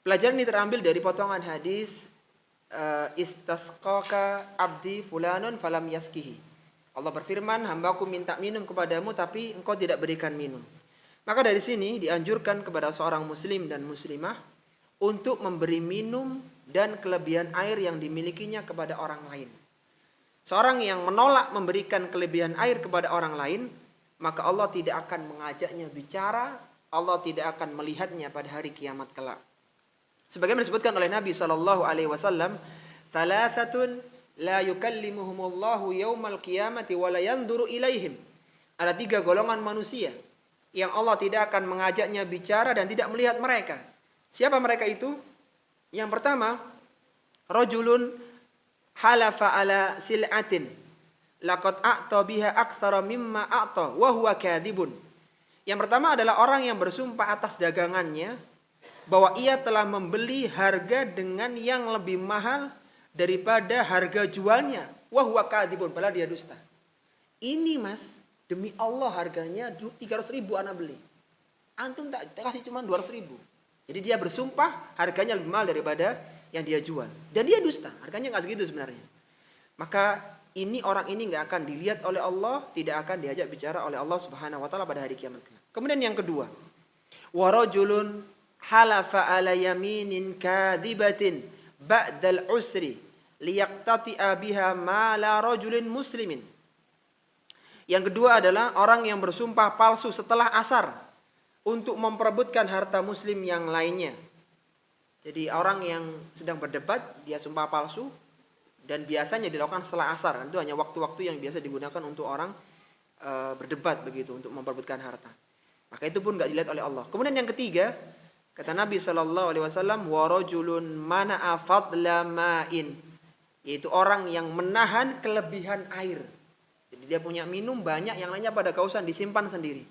Pelajaran ini terambil dari potongan hadis istasqaka abdi fulanun falam yaskihi. Allah berfirman, hambaku minta minum kepadamu tapi engkau tidak berikan minum. Maka dari sini dianjurkan kepada seorang muslim dan muslimah untuk memberi minum dan kelebihan air yang dimilikinya kepada orang lain. Seorang yang menolak memberikan kelebihan air kepada orang lain, maka Allah tidak akan mengajaknya bicara, Allah tidak akan melihatnya pada hari kiamat kelak. Sebagaimana disebutkan oleh Nabi SAW, thalathatun la yukallimuhumullahu yaumal qiyamati wa la yanzuru ilaihim. Ada 3 golongan manusia. yang Allah tidak akan mengajaknya bicara dan tidak melihat mereka. Siapa mereka itu? Yang pertama, rajulun halafa ala sil'atin laqad a'ta biha aktsara mimma a'ta wa huwa kadhibun. Yang pertama adalah orang yang bersumpah atas dagangannya bahwa ia telah membeli harga dengan yang lebih mahal daripada harga jualnya. Wa huwa kadhibun, padahal dia dusta. Ini Mas, demi Allah harganya 300.000 ana beli. Antum tak kasih cuma 200.000. Jadi dia bersumpah harganya lebih mahal daripada yang dia jual. Dan dia dusta, harganya nggak segitu sebenarnya. Maka orang ini nggak akan dilihat oleh Allah, tidak akan diajak bicara oleh Allah Subhanahu wa taala pada hari kiamat. Kemudian yang kedua, wa rajulun halafa ala yaminin kadhibatin ba'dal usri liyaqtati'a biha mala rajulin muslimin. Yang kedua adalah orang yang bersumpah palsu setelah asar untuk memperebutkan harta muslim yang lainnya. Jadi orang yang sedang berdebat, dia sumpah palsu, dan biasanya dilakukan setelah asar. Itu hanya waktu-waktu yang biasa digunakan untuk orang berdebat begitu, untuk memperebutkan harta. Maka itu pun nggak dilihat oleh Allah. Kemudian yang ketiga, kata Nabi SAW, wa rajulun mana'a fadla ma'in, yaitu orang yang menahan kelebihan air. Jadi dia punya minum banyak, yang lainnya pada kehausan disimpan sendiri.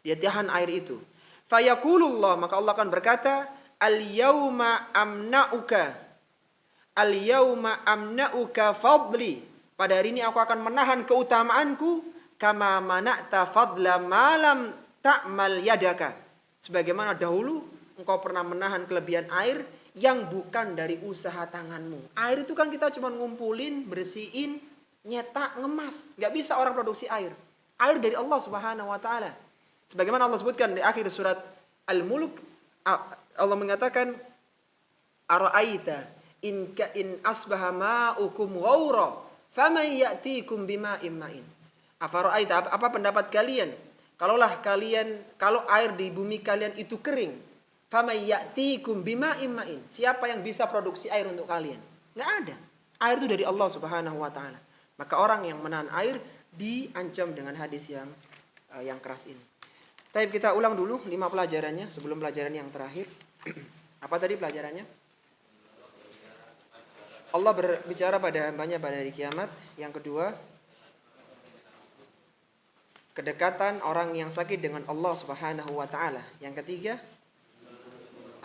Dia tahan air itu. Fayaqulullah, maka Allah akan berkata, al-yauma amna'uka fadli. Pada hari ini aku akan menahan keutamaanku kama mana'ta fadla malam ta'mal yadaka. Sebagaimana dahulu engkau pernah menahan kelebihan air yang bukan dari usaha tanganmu. Air itu kan kita cuma ngumpulin, bersihin, nyetak, ngemas. Nggak bisa orang produksi air. Air dari Allah Subhanahu wa taala. Sebagaimana Allah sebutkan di akhir surat Al-Mulk, Allah mengatakan, ara'aita in asbaha ma'ukum ghaura faman ya'tikum bima'in ma'in. Afara'aita, apa pendapat kalian? Kalau air di bumi kalian itu kering, faman ya'tikum bima'in ma'in. Siapa yang bisa produksi air untuk kalian? Enggak ada. Air itu dari Allah Subhanahu wa taala. Maka orang yang menahan air diancam dengan hadis yang keras ini. Tapi kita ulang dulu 5 pelajarannya sebelum pelajaran yang terakhir. Apa tadi pelajarannya? Allah berbicara pada hambanya pada hari kiamat. Yang kedua, kedekatan orang yang sakit dengan Allah Subhanahu wa taala. Yang ketiga,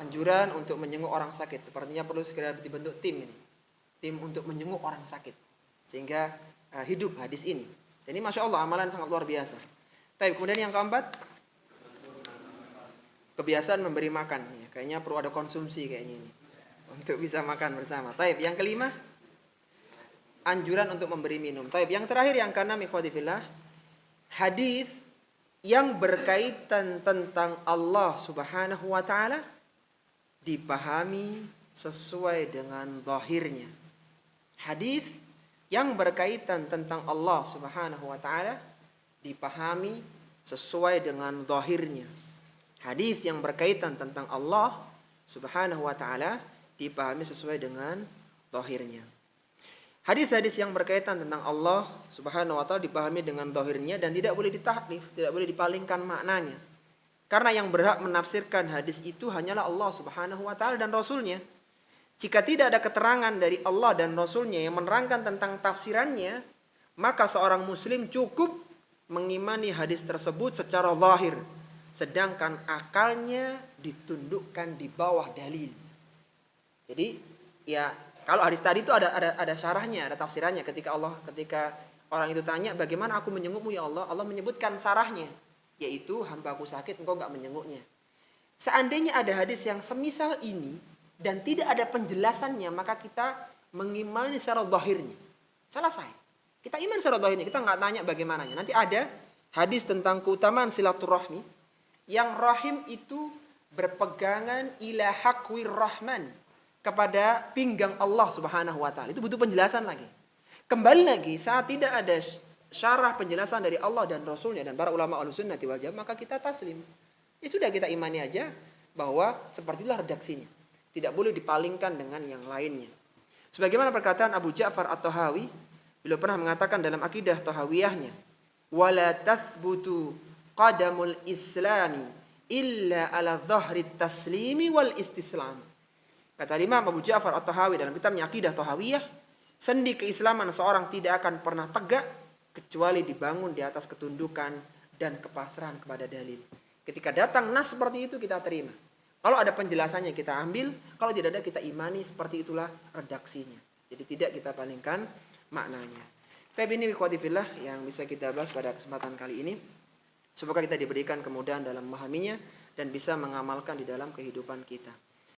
anjuran untuk menjenguk orang sakit. Sepertinya perlu segera dibentuk tim ini. Tim untuk menjenguk orang sakit. Sehingga hidup hadis ini. Jadi Masya Allah, amalan sangat luar biasa. Tapi kemudian yang keempat, kebiasaan memberi makan. Ya, kayaknya perlu ada konsumsi kayaknya ini. Untuk bisa makan bersama. Taib. Yang kelima, anjuran untuk memberi minum. Taib. Yang terakhir, yang keenam, ikhwati fillah, hadis yang berkaitan tentang Allah Subhanahu wa taala dipahami sesuai dengan zahirnya. Hadis yang berkaitan tentang Allah Subhanahu wa taala dipahami sesuai dengan zahirnya. Hadis yang berkaitan tentang Allah Subhanahu wa taala dipahami sesuai dengan zahirnya. Hadis-hadis yang berkaitan tentang Allah Subhanahu wa taala dipahami dengan zahirnya dan tidak boleh ditahrif, tidak boleh dipalingkan maknanya. Karena yang berhak menafsirkan hadis itu hanyalah Allah Subhanahu wa taala dan Rasulnya. Jika tidak ada keterangan dari Allah dan Rasulnya yang menerangkan tentang tafsirannya, maka seorang muslim cukup mengimani hadis tersebut secara zahir. Sedangkan akalnya ditundukkan di bawah dalil. Jadi ya kalau hadis tadi itu ada syarahnya, ada tafsirannya. Ketika orang itu tanya, bagaimana aku menjengukmu ya Allah? Allah menyebutkan syarahnya, yaitu hambaku sakit, engkau enggak menjenguknya. Seandainya ada hadis yang semisal ini dan tidak ada penjelasannya, maka kita mengimani secara zahirnya. Selesai. Kita iman secara zahirnya, kita enggak tanya bagaimananya. Nanti ada hadis tentang keutamaan silaturahmi, yang rahim itu berpegangan ila haqqir rahman, kepada pinggang Allah Subhanahu wa taala. Itu butuh penjelasan lagi. Kembali lagi, saat tidak ada syarah penjelasan dari Allah dan Rasulnya dan para ulama Ahlussunnah wal Jamaah, maka kita taslim. Ya sudah, kita imani aja bahwa sepertilah redaksinya. Tidak boleh dipalingkan dengan yang lainnya. Sebagaimana perkataan Abu Ja'far At-Tahawi, beliau pernah mengatakan dalam akidah Tahawiyahnya, wala tathbutu qadamul islami illa ala dhahri taslimi wal istislam. Kata Imam Abu Ja'far At-Tahawi dalam kitabnya Aqidah Tahawiyah, sendi keislaman seorang tidak akan pernah tegak kecuali dibangun di atas ketundukan dan kepasrahan kepada dalil. Ketika datang nas seperti itu kita terima. Kalau ada penjelasannya kita ambil, kalau tidak ada kita imani, seperti itulah redaksinya. Jadi tidak kita palingkan maknanya. Tapi ini ikhwati fillah yang bisa kita bahas pada kesempatan kali ini. Semoga kita diberikan kemudahan dalam memahaminya dan bisa mengamalkan di dalam kehidupan kita.